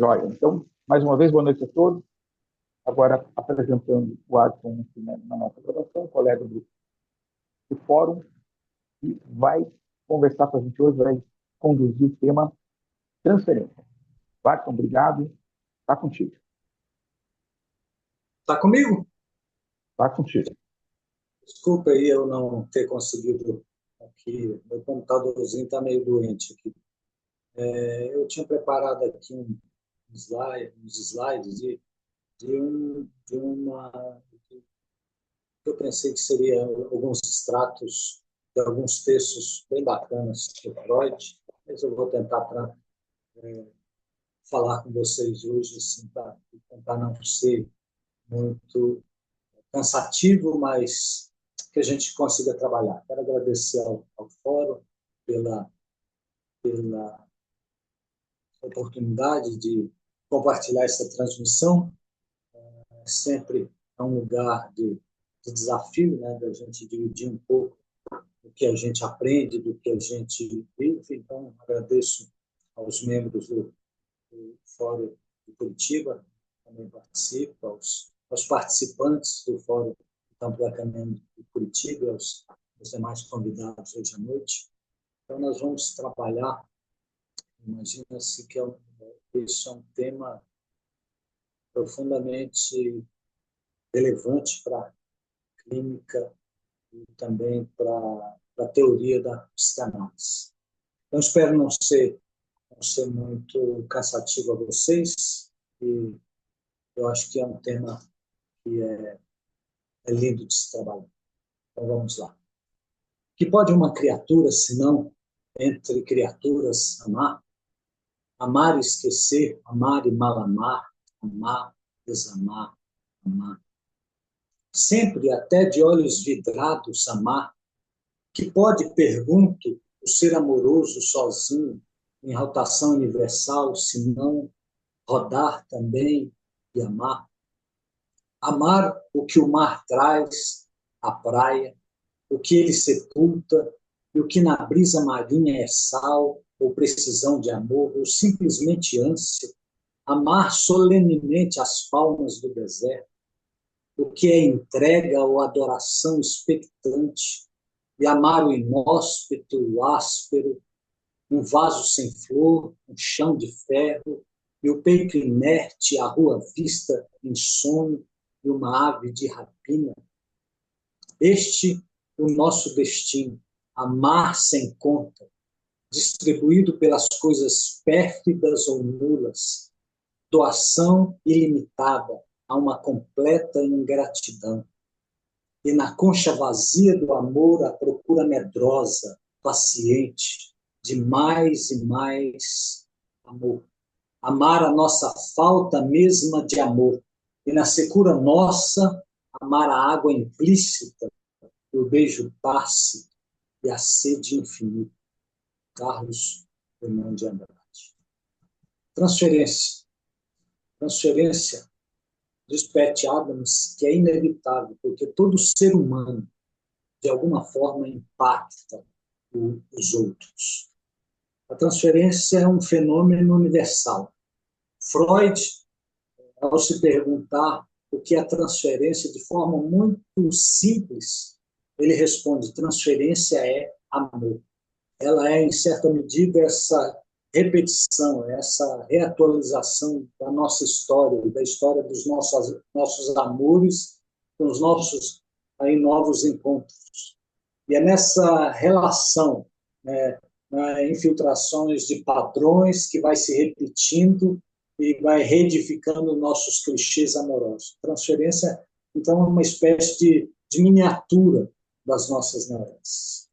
Joia. Então, mais uma vez, boa noite a todos. Agora, apresentando o Adson na nossa gravação, colega do fórum, e vai conversar com a gente hoje, vai conduzir o tema transferência. Adson, obrigado. Está contigo. Está comigo? Está contigo. Desculpa aí eu não ter conseguido aqui, meu computadorzinho está meio doente aqui. Eu tinha preparado aqui uns slides de uma que eu pensei que seria alguns extratos de alguns textos bem bacanas do Freud, mas eu vou tentar falar com vocês hoje, assim, para tentar não ser muito cansativo, mas que a gente consiga trabalhar. Quero agradecer ao Fórum pela oportunidade de compartilhar essa transmissão. Sempre é um lugar de desafio, né, da gente dividir um pouco do que a gente aprende, do que a gente vive. Então, agradeço aos membros do Fórum de Curitiba, que também participam, aos participantes do Fórum do Campo da Caminhão de Curitiba, aos demais convidados hoje à noite. Então, nós vamos trabalhar, imagina-se que esse é um tema profundamente relevante para a clínica e também para a teoria da psicanálise. Então, espero não ser muito cansativo a vocês, e eu acho que é um tema que é lindo de se trabalhar. Então, vamos lá. O que pode uma criatura, se não, entre criaturas, amar? Amar e esquecer, amar e mal amar, amar, desamar, amar. Sempre, até de olhos vidrados, amar. Que pode, pergunto, o ser amoroso sozinho, em rotação universal, se não rodar também e amar? Amar o que o mar traz, a praia, o que ele sepulta, e o que na brisa marinha é sal, ou precisão de amor, ou simplesmente ânsia. Amar solenemente as palmas do deserto, o que é entrega ou adoração expectante, e amar o inóspito, o áspero, um vaso sem flor, um chão de ferro, e o peito inerte, a rua vista em sonho, e uma ave de rapina. Este o nosso destino, amar sem conta, distribuído pelas coisas pérfidas ou nulas, doação ilimitada a uma completa ingratidão. E na concha vazia do amor, a procura medrosa, paciente, de mais e mais amor. Amar a nossa falta mesma de amor. E na secura nossa, amar a água implícita, o beijo tácito e a sede infinita. Carlos Drummond de Andrade. Transferência. Transferência, diz Pat Adams, que é inevitável, porque todo ser humano, de alguma forma, impacta os outros. A transferência é um fenômeno universal. Freud, ao se perguntar o que é transferência de forma muito simples, ele responde: transferência é amor. Ela é, em certa medida, essa repetição, essa reatualização da nossa história, da história dos nossos amores, com os nossos aí, novos encontros. E é nessa relação, né, infiltrações de padrões que vai se repetindo e vai reedificando nossos clichês amorosos. Transferência, então, é uma espécie de miniatura das nossas neuroses.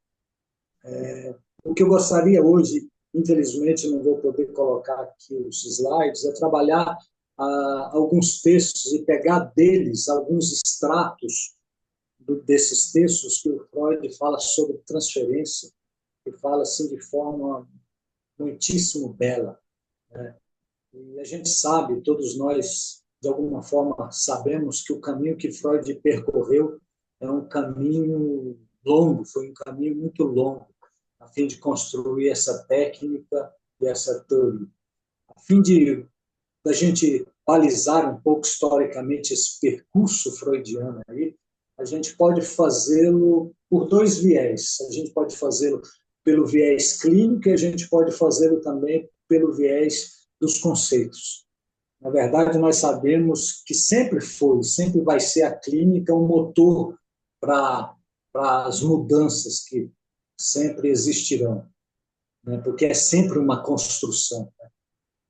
O que eu gostaria hoje, infelizmente não vou poder colocar aqui os slides, é trabalhar alguns textos e pegar deles alguns extratos desses textos que o Freud fala sobre transferência, que fala assim de forma muitíssimo bela, né? E a gente sabe, todos nós, de alguma forma, sabemos que o caminho que Freud percorreu é um caminho longo, foi um caminho muito longo, a fim de construir essa técnica e essa teoria. A fim de da gente balizar um pouco historicamente esse percurso freudiano aí, a gente pode fazê-lo por dois viés. A gente pode fazê-lo pelo viés clínico e a gente pode fazê-lo também pelo viés dos conceitos. Na verdade, nós sabemos que sempre foi, sempre vai ser a clínica um motor para as mudanças que sempre existirão, né? Porque é sempre uma construção, né?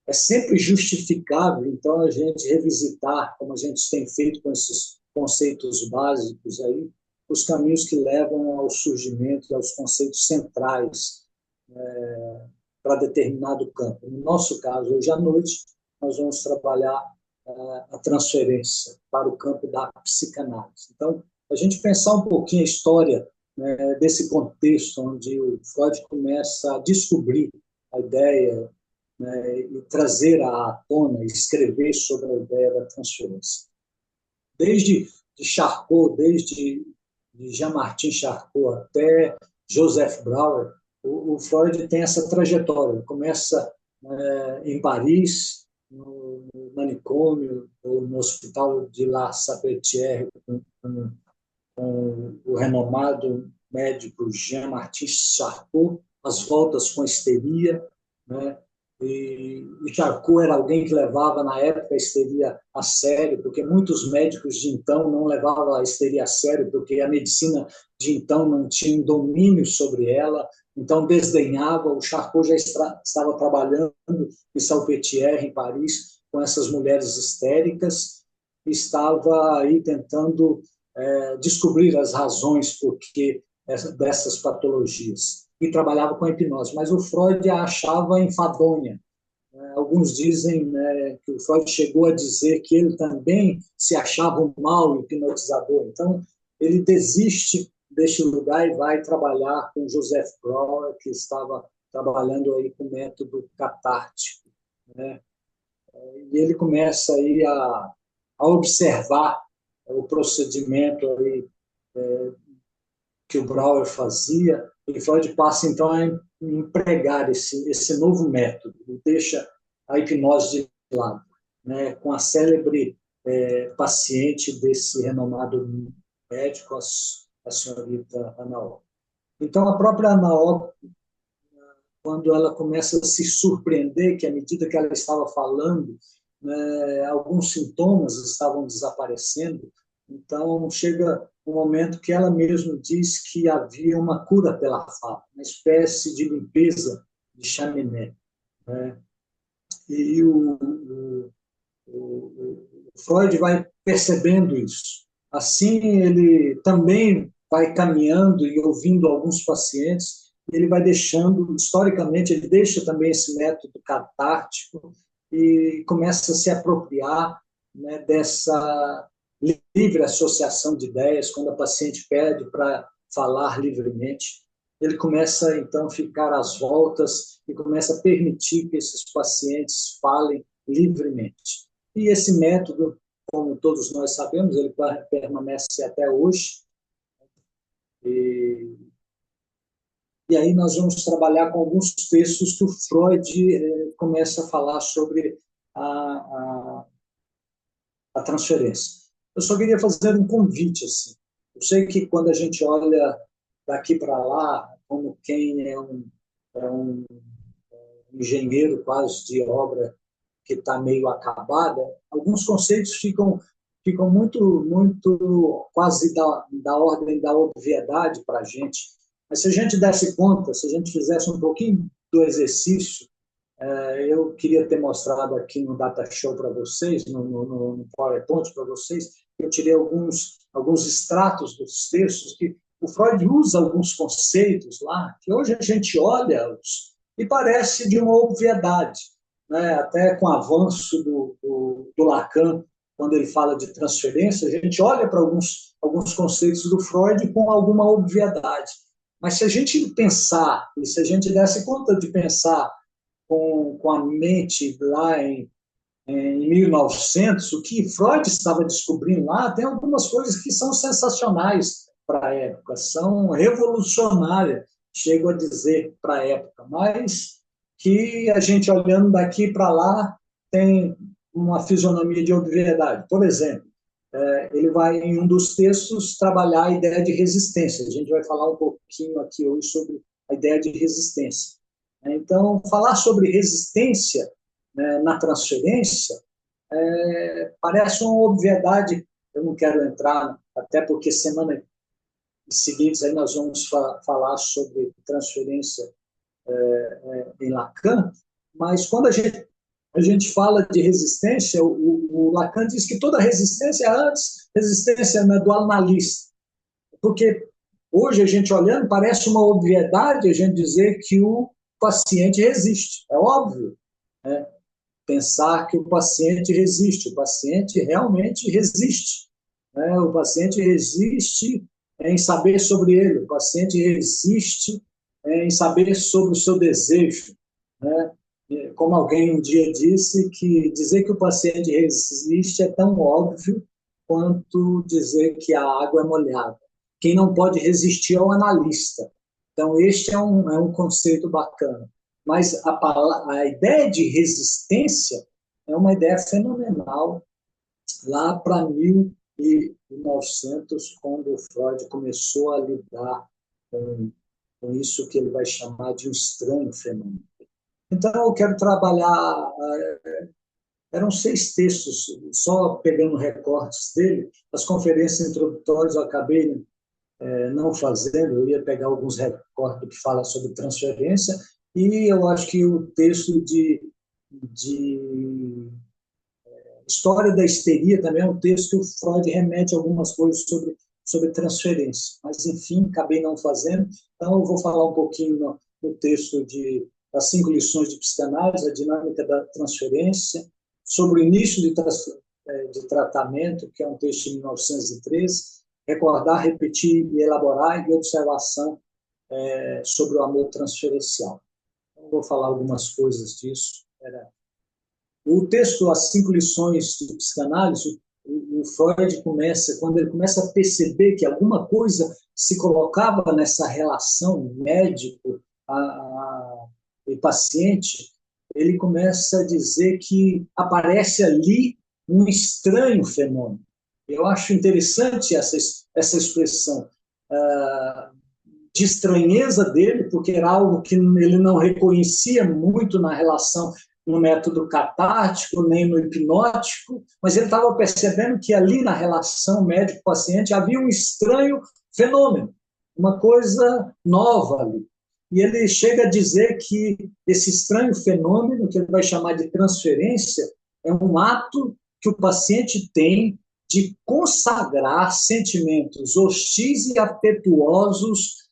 É sempre justificável, então, a gente revisitar, como a gente tem feito com esses conceitos básicos aí, os caminhos que levam ao surgimento e aos conceitos centrais para determinado campo. No nosso caso, hoje à noite, nós vamos trabalhar a transferência para o campo da psicanálise. Então, a gente pensar um pouquinho a história, né, desse contexto onde o Freud começa a descobrir a ideia, né, e trazer à tona, escrever sobre a ideia da transferência. Desde de Charcot, desde de Jean-Martin Charcot até Joseph Brauer, o Freud tem essa trajetória. Ele começa em Paris, no manicômio, ou no hospital de La Salpêtrière, com o renomado médico Jean-Martin Charcot, as voltas com a histeria, né? E Charcot era alguém que levava, na época, a histeria a sério, porque muitos médicos de então não levavam a histeria a sério, porque a medicina de então não tinha um domínio sobre ela, então desdenhava. O Charcot já estava trabalhando em Salpêtrière, em Paris, com essas mulheres histéricas, e estava aí tentando descobrir as razões por que dessas patologias. E trabalhava com a hipnose, mas o Freud a achava enfadonha. Alguns dizem, né, que o Freud chegou a dizer que ele também se achava um mau hipnotizador. Então, ele desiste deste lugar e vai trabalhar com Joseph Brauer, que estava trabalhando aí com o método catártico, né? E ele começa aí a observar o procedimento aí, que o Brauer fazia, e Freud passa então a empregar esse novo método, e deixa a hipnose de lado, né, com a célebre paciente desse renomado médico, a senhorita Ana O. Então, a própria Ana O, quando ela começa a se surpreender que, à medida que ela estava falando, né, alguns sintomas estavam desaparecendo, então chega um momento que ela mesma diz que havia uma cura pela fala, uma espécie de limpeza de chaminé, né? E o Freud vai percebendo isso. Assim, ele também vai caminhando e ouvindo alguns pacientes, ele vai deixando, historicamente, ele deixa também esse método catártico e começa a se apropriar, né, dessa livre associação de ideias, quando a paciente pede para falar livremente. Ele começa, então, a ficar às voltas e começa a permitir que esses pacientes falem livremente. E esse método, como todos nós sabemos, ele permanece até hoje. E aí nós vamos trabalhar com alguns textos que o Freud começa a falar sobre a transferência. Eu só queria fazer um convite, assim. Eu sei que quando a gente olha daqui para lá, como quem é um engenheiro quase de obra que está meio acabada, alguns conceitos ficam muito quase da ordem da obviedade para a gente. Mas se a gente desse conta, se a gente fizesse um pouquinho do exercício, eu queria ter mostrado aqui no Data Show para vocês, no PowerPoint para vocês, eu tirei alguns extratos dos textos que o Freud usa alguns conceitos lá, que hoje a gente olha-os e parece de uma obviedade, né? Até com o avanço do Lacan, quando ele fala de transferência, a gente olha para alguns conceitos do Freud com alguma obviedade. Mas se a gente pensar, e se a gente desse conta de pensar com a mente lá em 1900, o que Freud estava descobrindo lá, tem algumas coisas que são sensacionais para a época, são revolucionárias, chego a dizer, para a época, mas que a gente olhando daqui para lá tem uma fisionomia de obviedade. Por exemplo, ele vai, em um dos textos, trabalhar a ideia de resistência. A gente vai falar um pouquinho aqui hoje sobre a ideia de resistência. Então, falar sobre resistência, né, na transferência parece uma obviedade. Eu não quero entrar, até porque semana seguinte aí nós vamos falar sobre transferência em Lacan, mas quando a gente fala de resistência, o Lacan diz que toda resistência é antes resistência, né, do analista. Porque hoje a gente olhando, parece uma obviedade a gente dizer que o paciente resiste. É óbvio, né? Pensar que o paciente resiste. O paciente realmente resiste, né? O paciente resiste em saber sobre ele. O paciente resiste em saber sobre o seu desejo, né? Como alguém um dia disse, que dizer que o paciente resiste é tão óbvio quanto dizer que a água é molhada. Quem não pode resistir é o analista. Então, este é um conceito bacana. Mas a ideia de resistência é uma ideia fenomenal lá para 1900, quando o Freud começou a lidar com isso que ele vai chamar de um estranho fenômeno. Então, eu quero trabalhar. Eram 6 textos, só pegando recortes dele. As conferências introdutórias eu acabei não fazendo, eu ia pegar alguns recortes que fala sobre transferência, e eu acho que o texto de História da Histeria também é um texto que o Freud remete algumas coisas sobre transferência. Mas, enfim, acabei não fazendo. Então, eu vou falar um pouquinho no texto das 5 lições de psicanálise, a dinâmica da transferência, sobre o início de tratamento, que é um texto de 1913, recordar, repetir e elaborar, e observação sobre o amor transferencial. Então, vou falar algumas coisas disso. O texto As 5 lições de psicanálise, o Freud quando ele começa a perceber que alguma coisa se colocava nessa relação médico e paciente, ele começa a dizer que aparece ali um estranho fenômeno. Eu acho interessante essa expressão de estranheza dele, porque era algo que ele não reconhecia muito na relação no método catártico, nem no hipnótico, mas ele estava percebendo que ali na relação médico-paciente havia um estranho fenômeno, uma coisa nova ali. E ele chega a dizer que esse estranho fenômeno, que ele vai chamar de transferência, é um ato que o paciente tem de consagrar sentimentos hostis e afetuosos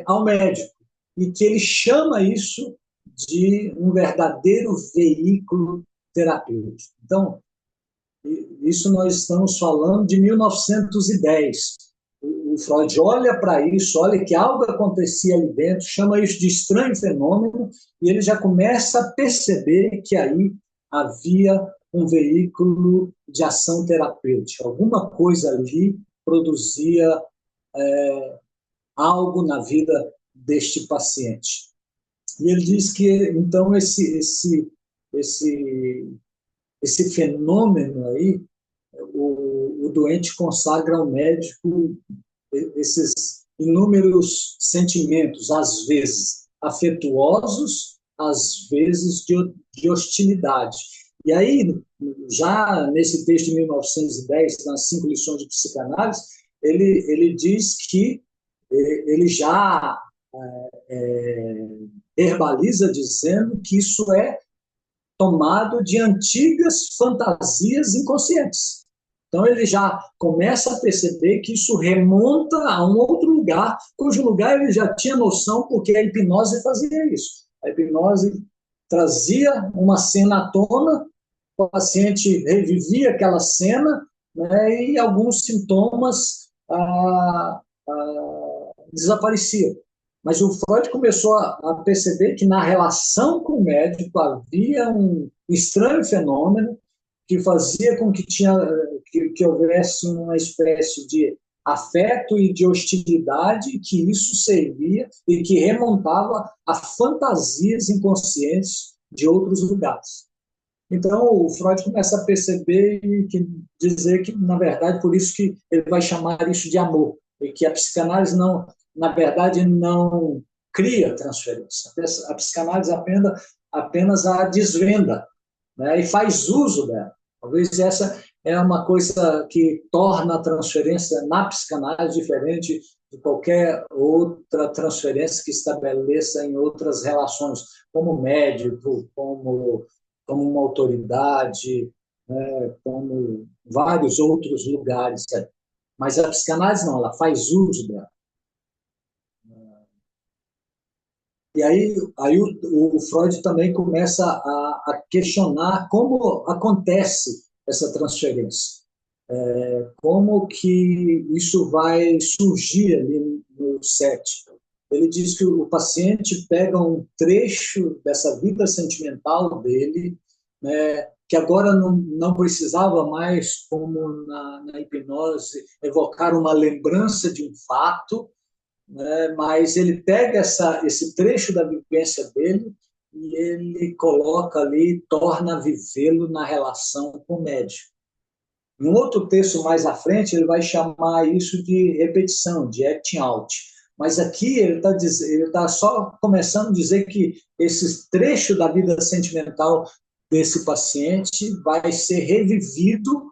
ao médico, e que ele chama isso de um verdadeiro veículo terapêutico. Então, isso nós estamos falando de 1910. O Freud olha para isso, olha que algo acontecia ali dentro, chama isso de estranho fenômeno, e ele já começa a perceber que aí havia um veículo de ação terapêutica. Alguma coisa ali produzia algo na vida deste paciente. E ele diz que, então, esse fenômeno aí, o doente consagra ao médico esses inúmeros sentimentos, às vezes afetuosos, às vezes de hostilidade. E aí, já nesse texto de 1910, nas 5 lições de psicanálise, ele diz que ele já verbaliza dizendo que isso é tomado de antigas fantasias inconscientes. Então ele já começa a perceber que isso remonta a um outro lugar, cujo lugar ele já tinha noção, porque a hipnose fazia isso. A hipnose trazia uma cena à tona, o paciente revivia aquela cena, né, e alguns sintomas desapareciam. Mas o Freud começou a perceber que na relação com o médico havia um estranho fenômeno que fazia com que houvesse uma espécie de afeto e de hostilidade, que isso servia e que remontava a fantasias inconscientes de outros lugares. Então, o Freud começa a perceber e dizer que, na verdade, por isso que ele vai chamar isso de amor, e que a psicanálise não, na verdade, não cria transferência. A psicanálise apenas a desvenda, né, e faz uso dela. Talvez essa é uma coisa que torna a transferência na psicanálise diferente de qualquer outra transferência que estabeleça em outras relações, como médico, como uma autoridade, né, como vários outros lugares. Mas a psicanálise não, ela faz uso dela. E aí o Freud também começa a questionar como acontece essa transferência, como que isso vai surgir ali no set. Ele diz que o paciente pega um trecho dessa vida sentimental dele, né, que agora não precisava mais, como na hipnose, evocar uma lembrança de um fato, né, mas ele pega esse trecho da vivência dele e ele coloca ali, torna vivê-lo na relação com o médico. Em um outro texto mais à frente, ele vai chamar isso de repetição, de acting out. Mas aqui ele tá só começando a dizer que esse trecho da vida sentimental desse paciente vai ser revivido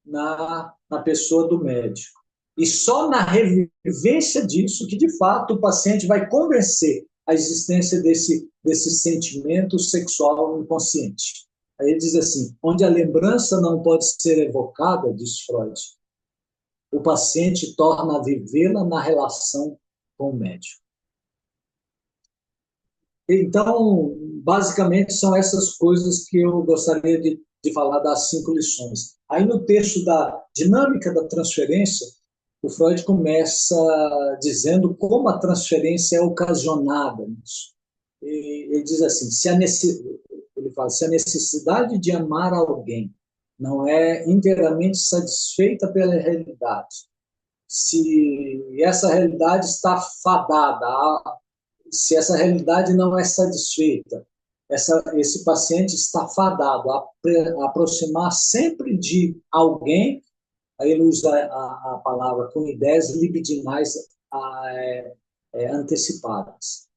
na pessoa do médico. E só na revivência disso que, de fato, o paciente vai convencer a existência desse sentimento sexual inconsciente. Aí ele diz assim, onde a lembrança não pode ser evocada, diz Freud, o paciente torna a vivê-la na relação com o médico. Então, basicamente, são essas coisas que eu gostaria de falar das 5 lições. Aí, no texto da dinâmica da transferência, o Freud começa dizendo como a transferência é ocasionada nisso. Ele diz assim, ele fala, se a necessidade de amar alguém não é inteiramente satisfeita pela realidade, se essa realidade está fadada, se essa realidade não é satisfeita, esse paciente está fadado a aproximar sempre de alguém, aí ele usa a palavra com ideias libidinais antecipadas.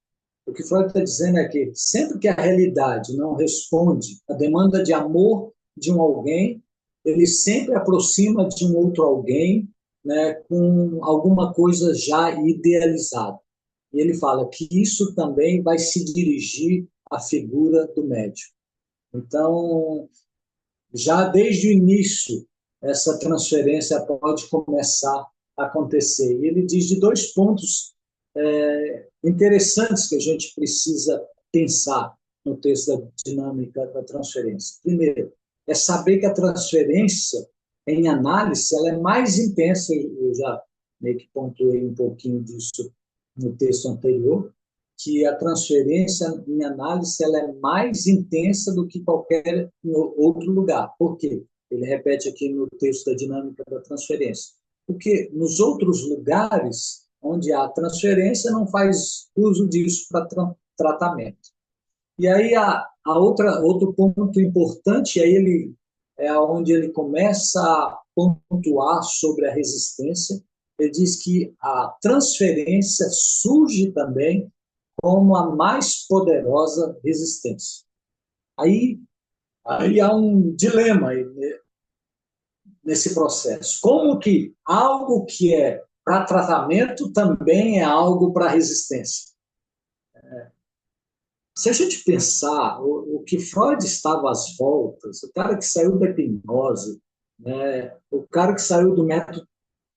O que Freud está dizendo é que sempre que a realidade não responde à demanda de amor de um alguém, ele sempre aproxima de um outro alguém, né, com alguma coisa já idealizada. E ele fala que isso também vai se dirigir à figura do médico. Então, já desde o início, essa transferência pode começar a acontecer. E ele diz de 2 pontos interessantes que a gente precisa pensar no texto da dinâmica da transferência. Primeiro, é saber que a transferência, em análise, ela é mais intensa, eu já meio que pontuei um pouquinho disso no texto anterior, que a transferência em análise ela é mais intensa do que qualquer outro lugar. Por quê? Ele repete aqui no texto da dinâmica da transferência. Porque nos outros lugares onde há transferência não faz uso disso para tratamento. E aí outro ponto importante é onde ele começa a pontuar sobre a resistência. Ele diz que a transferência surge também como a mais poderosa resistência. Aí há um dilema nesse processo. Como que algo que é para tratamento também é algo para resistência? Se a gente pensar o que Freud estava às voltas, o cara que saiu da hipnose, né, o cara que saiu do método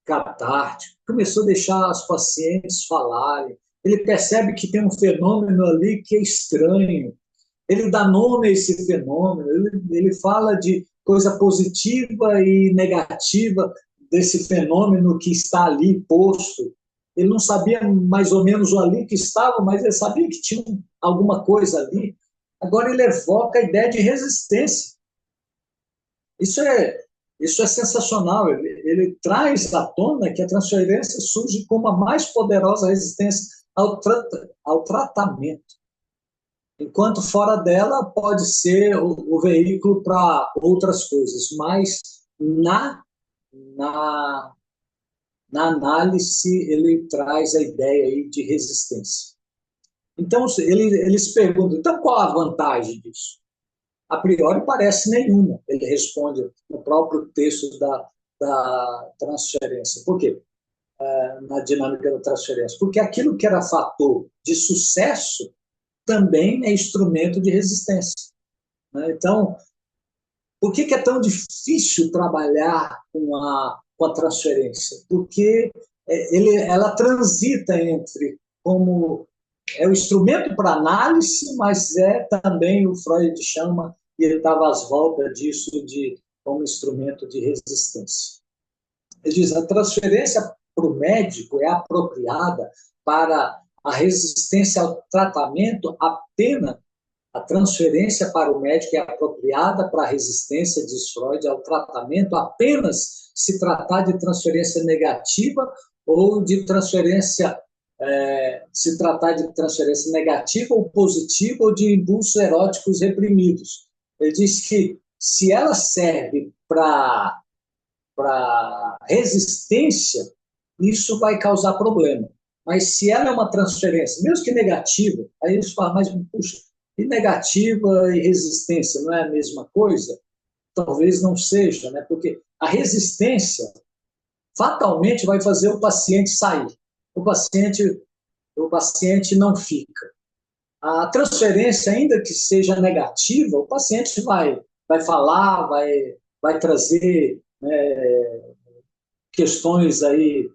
catártico, começou a deixar os pacientes falarem, ele percebe que tem um fenômeno ali que é estranho, ele dá nome a esse fenômeno, ele fala de coisa positiva e negativa desse fenômeno que está ali posto. Ele não sabia mais ou menos o ali que estava, mas ele sabia que tinha alguma coisa ali. Agora ele evoca a ideia de resistência. Isso é sensacional. Ele traz à tona que a transferência surge como a mais poderosa resistência ao tratamento. enquanto fora dela pode ser o veículo para outras coisas, mas na, na análise ele traz a ideia aí de resistência. Então, eles perguntam, então qual a vantagem disso? A priori parece nenhuma, ele responde no próprio texto da transferência. Por quê? Na dinâmica da transferência. Porque aquilo que era fator de sucesso também é instrumento de resistência. Né? Então, por que é tão difícil trabalhar com a transferência? Porque ela transita entre como é o instrumento para análise, mas é também, o Freud chama, e ele estava às voltas disso, de como instrumento de resistência. Ele diz, a transferência para o médico é apropriada para a resistência ao tratamento apenas. A transferência para o médico é apropriada para a resistência, diz Freud, ao tratamento apenas se tratar de transferência negativa ou de transferência, se tratar de transferência negativa ou positiva ou de impulsos eróticos reprimidos. Ele diz que se ela serve para resistência, isso vai causar problema. Mas se ela é uma transferência, mesmo que negativa, aí eles falam, mas, puxa, e negativa e resistência não é a mesma coisa? Talvez não seja, né? Porque a resistência fatalmente vai fazer o paciente sair. O paciente não fica. A transferência, ainda que seja negativa, o paciente vai falar, vai trazer questões aí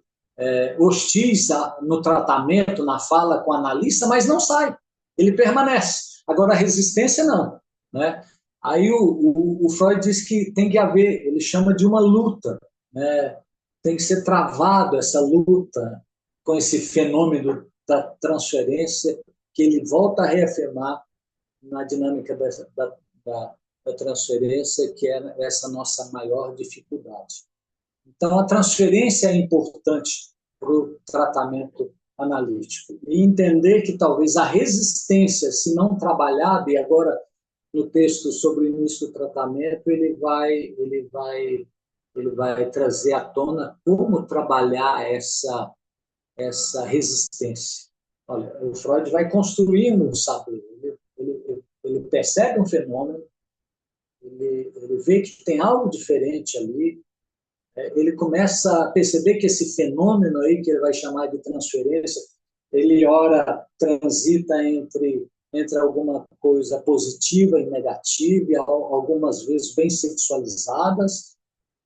hostis no tratamento, na fala com o analista, mas não sai, ele permanece. Agora, a resistência não. Né? Aí o Freud diz que tem que haver, ele chama de uma luta, né? Tem que ser travado essa luta com esse fenômeno da transferência, que ele volta a reafirmar na dinâmica da transferência, que é essa nossa maior dificuldade. Então, a transferência é importante para o tratamento analítico. E entender que talvez a resistência, se não trabalhada, e agora no texto sobre o início do tratamento, ele vai trazer à tona como trabalhar essa resistência. Olha, o Freud vai construindo um saber. Ele percebe um fenômeno, ele vê que tem algo diferente ali, ele começa a perceber que esse fenômeno aí, que ele vai chamar de transferência, ele ora transita entre alguma coisa positiva e negativa, e algumas vezes bem sexualizadas.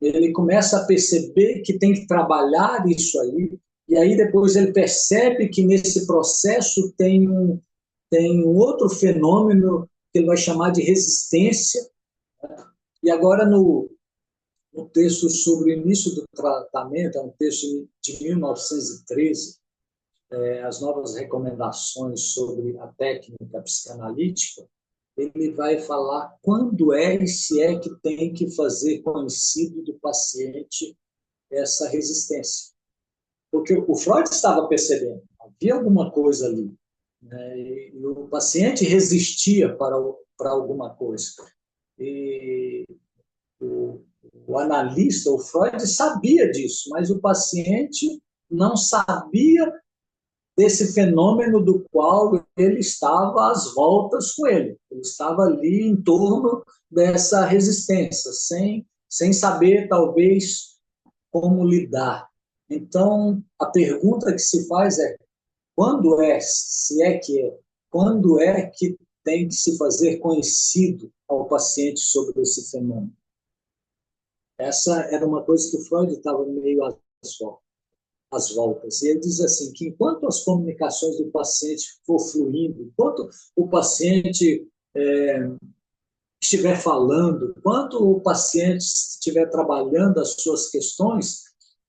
Ele começa a perceber que tem que trabalhar isso aí, e aí depois ele percebe que nesse processo tem um outro fenômeno que ele vai chamar de resistência. E agora no texto sobre o início do tratamento, é um texto de 1913, as novas recomendações sobre a técnica psicanalítica, ele vai falar quando e se é que tem que fazer conhecido do paciente essa resistência. Porque o Freud estava percebendo, havia alguma coisa ali, né? E o paciente resistia para alguma coisa. E o analista, o Freud, sabia disso, mas o paciente não sabia desse fenômeno do qual ele estava às voltas com ele. Ele estava ali em torno dessa resistência, sem saber, talvez, como lidar. Então, a pergunta que se faz é, quando é que tem que se fazer conhecido ao paciente sobre esse fenômeno? Essa era uma coisa que o Freud estava meio às voltas. E ele diz assim, que enquanto as comunicações do paciente for fluindo, enquanto o paciente estiver falando, enquanto o paciente estiver trabalhando as suas questões,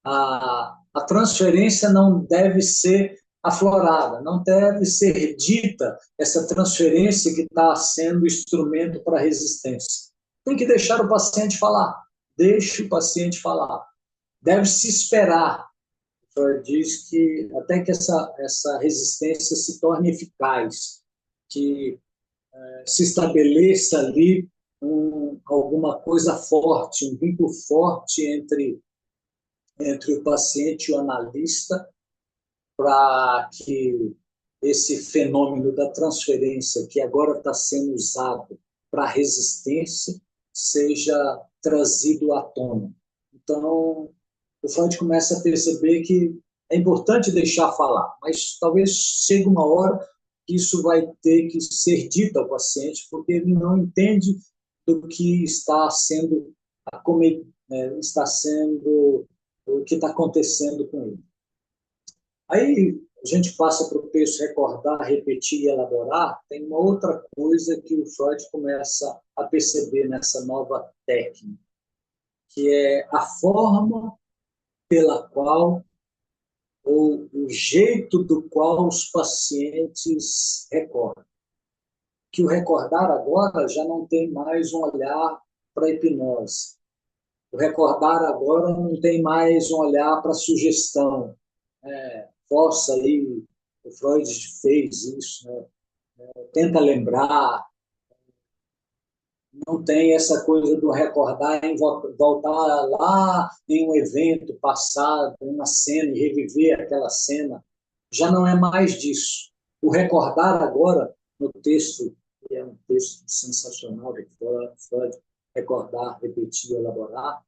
a transferência não deve ser aflorada, não deve ser dita essa transferência que está sendo instrumento para a resistência. Tem que deixar o paciente falar. Deixe o paciente falar. Deve-se esperar. Freud diz que até que essa resistência se torne eficaz, que se estabeleça ali alguma coisa forte, um vínculo forte entre o paciente e o analista, para que esse fenômeno da transferência, que agora está sendo usado para resistência, seja trazido à tona. Então, o Freud começa a perceber que é importante deixar falar, mas talvez chegue uma hora que isso vai ter que ser dito ao paciente, porque ele não entende do que está sendo, está sendo o que está acontecendo com ele. Aí a gente passa para o texto recordar, repetir e elaborar. Tem uma outra coisa que o Freud começa a perceber nessa nova técnica, que é a forma pela qual, ou o jeito do qual os pacientes recordam. Que o recordar agora já não tem mais um olhar para a hipnose. O recordar agora não tem mais um olhar para a sugestão. Força aí, o Freud fez isso, né? Tenta lembrar, não tem essa coisa do recordar em voltar lá em um evento passado, uma cena, e reviver aquela cena. Já não é mais disso. O recordar agora, no texto, que é um texto sensacional do Freud, recordar, repetir, elaborar,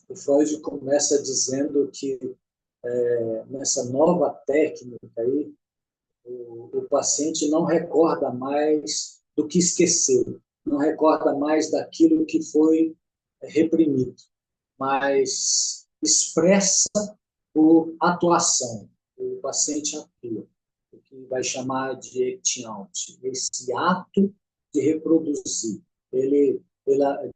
o Freud começa dizendo que nessa nova técnica aí, o paciente não recorda mais do que esqueceu, não recorda mais daquilo que foi reprimido, mas expressa por atuação. O paciente atua, o que vai chamar de etiante, esse ato de reproduzir, ele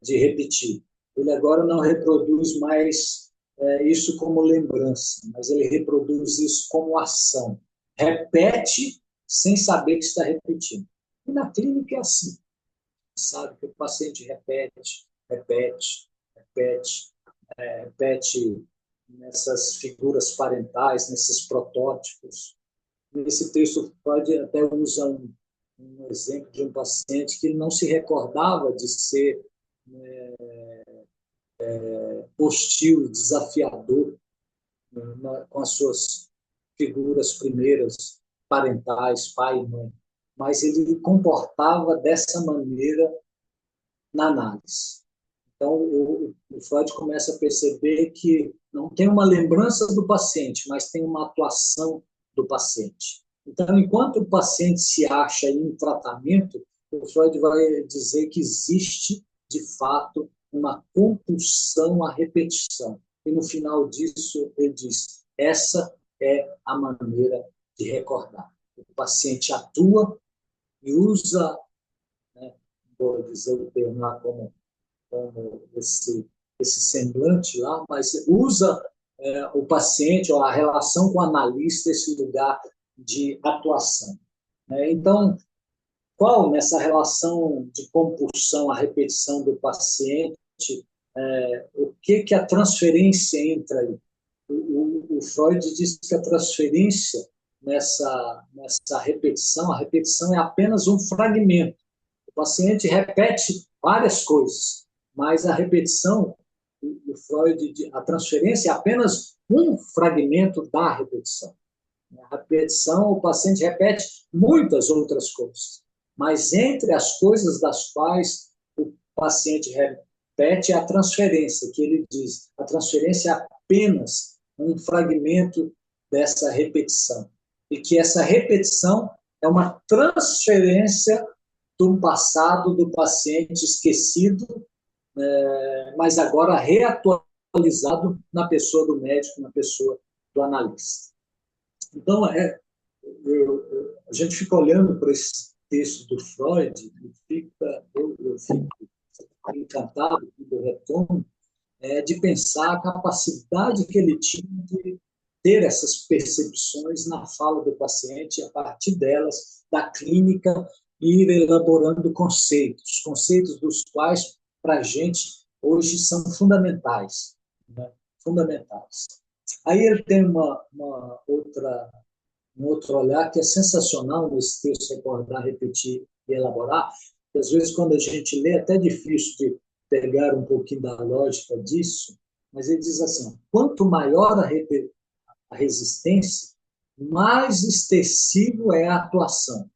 de repetir. Ele agora não reproduz mais isso como lembrança, mas ele reproduz isso como ação. Repete sem saber que está repetindo. E na clínica é assim, sabe que o paciente repete, repete, repete, repete nessas figuras parentais, nesses protótipos. Nesse texto, Freud até usa um exemplo de um paciente que não se recordava de ser hostil, desafiador, com as suas figuras primeiras, parentais, pai e mãe, mas ele comportava dessa maneira na análise. Então, o Freud começa a perceber que não tem uma lembrança do paciente, mas tem uma atuação do paciente. Então, enquanto o paciente se acha em tratamento, o Freud vai dizer que existe, de fato, uma compulsão à repetição. E no final disso, ele diz: essa é a maneira de recordar. O paciente atua e usa, vou dizer o termo lá como esse semblante lá, mas usa o paciente ou a relação com o analista esse lugar de atuação. Então, qual nessa relação de compulsão à repetição do paciente, o que a transferência entra aí? O Freud diz que a transferência nessa repetição, a repetição é apenas um fragmento. O paciente repete várias coisas, mas a repetição, o Freud, a transferência é apenas um fragmento da repetição. A repetição, o paciente repete muitas outras coisas, mas entre as coisas das quais o paciente repete é a transferência, que ele diz, a transferência é apenas um fragmento dessa repetição, e que essa repetição é uma transferência do passado do paciente esquecido, mas agora reatualizado na pessoa do médico, na pessoa do analista. Então, a gente fica olhando para esse texto do Freud e eu fico encantado, do retorno, de pensar a capacidade que ele tinha de ter essas percepções na fala do paciente, a partir delas, da clínica, ir elaborando conceitos dos quais, para a gente, hoje são fundamentais. Né? Fundamentais. Aí ele tem um outro olhar que é sensacional nesse texto, recordar, repetir elaborar, porque às vezes quando a gente lê é até difícil de pegar um pouquinho da lógica disso, mas ele diz assim, quanto maior a resistência, mais extensivo é a atuação.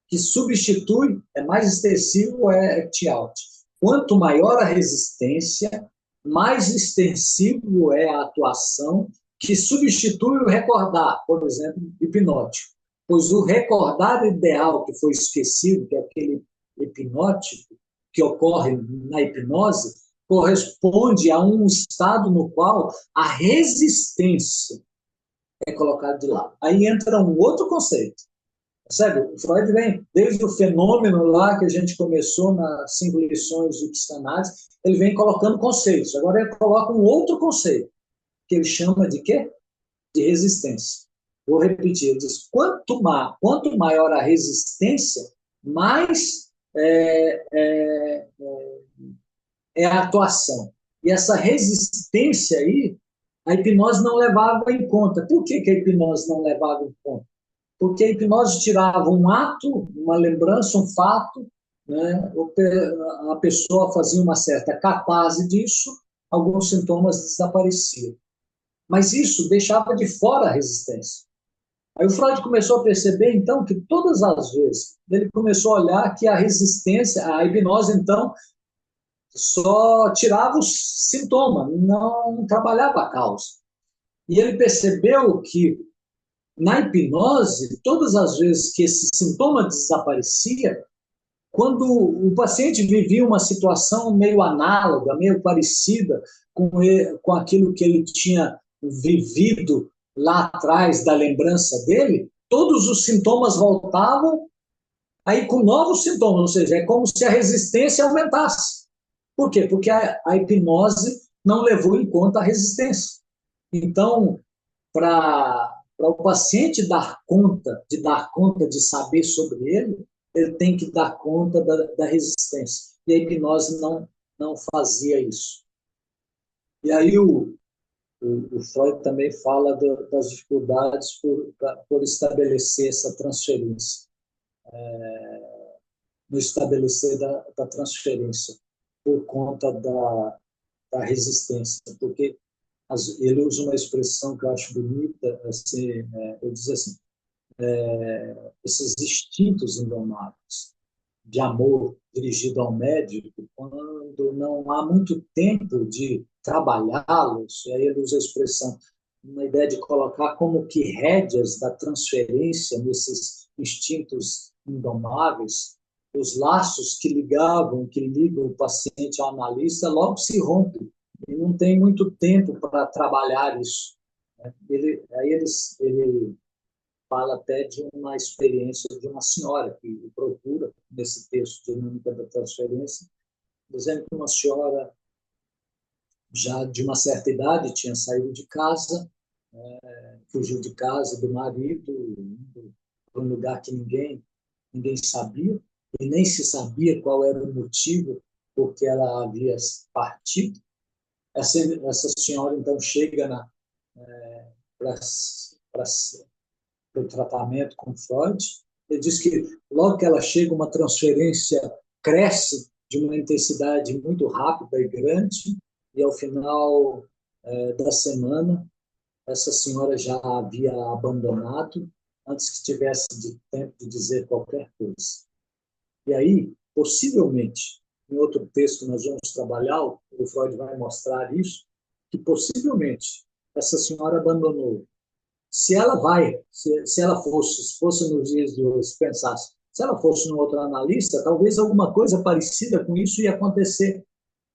Que substitui, é mais extensivo é act-out. Quanto maior a resistência, mais extensivo é a atuação que substitui o recordar, por exemplo, hipnótico. Pois o recordar ideal que foi esquecido, que é aquele hipnótico que ocorre na hipnose, corresponde a um estado no qual a resistência é colocada de lado. Aí entra um outro conceito. Sabe, o Freud vem desde o fenômeno lá que a gente começou nas 5 lições de psicanálise, ele vem colocando conceitos. Agora ele coloca um outro conceito, que ele chama de quê? De resistência. Vou repetir, ele diz, quanto maior a resistência, mais é a atuação. E essa resistência aí, a hipnose não levava em conta. Por que a hipnose não levava em conta? Porque a hipnose tirava um ato, uma lembrança, um fato, né? A pessoa fazia uma certa catarse disso, alguns sintomas desapareciam. Mas isso deixava de fora a resistência. Aí o Freud começou a perceber, então, que todas as vezes ele começou a olhar que a resistência, a hipnose, então, só tirava os sintomas, não trabalhava a causa. E ele percebeu que na hipnose, todas as vezes que esse sintoma desaparecia, quando o paciente vivia uma situação meio análoga, meio parecida com aquilo que ele tinha vivido lá atrás da lembrança dele, todos os sintomas voltavam aí com novos sintomas, ou seja, é como se a resistência aumentasse. Por quê? Porque a hipnose não levou em conta a resistência. Então, para o paciente dar conta de saber sobre ele tem que dar conta da resistência. E a hipnose não fazia isso. E aí o Freud também fala das dificuldades por estabelecer essa transferência, no estabelecer da transferência, por conta da resistência, porque ele usa uma expressão que eu acho bonita, assim, ele diz assim, esses instintos indomáveis de amor dirigido ao médico, quando não há muito tempo de trabalhá-los, e aí ele usa a expressão, uma ideia de colocar como que rédeas da transferência nesses instintos indomáveis, os laços que ligam o paciente ao analista logo se rompem, e não tem muito tempo para trabalhar isso. Aí ele fala até de uma experiência de uma senhora que procura, nesse texto Dinâmica da Transferência, dizendo que uma senhora já de uma certa idade tinha saído de casa, fugiu de casa do marido, para um lugar que ninguém sabia, e nem se sabia qual era o motivo por que ela havia partido. Essa senhora, então, chega para o tratamento com Freud. Ele diz que logo que ela chega, uma transferência cresce de uma intensidade muito rápida e grande, e ao final da semana, essa senhora já havia abandonado antes que tivesse tempo de dizer qualquer coisa. E aí, possivelmente, em outro texto que nós vamos trabalhar, o Freud vai mostrar isso, que possivelmente essa senhora abandonou. Se ela fosse nos dias de hoje, pensasse, se ela fosse um outro analista, talvez alguma coisa parecida com isso ia acontecer.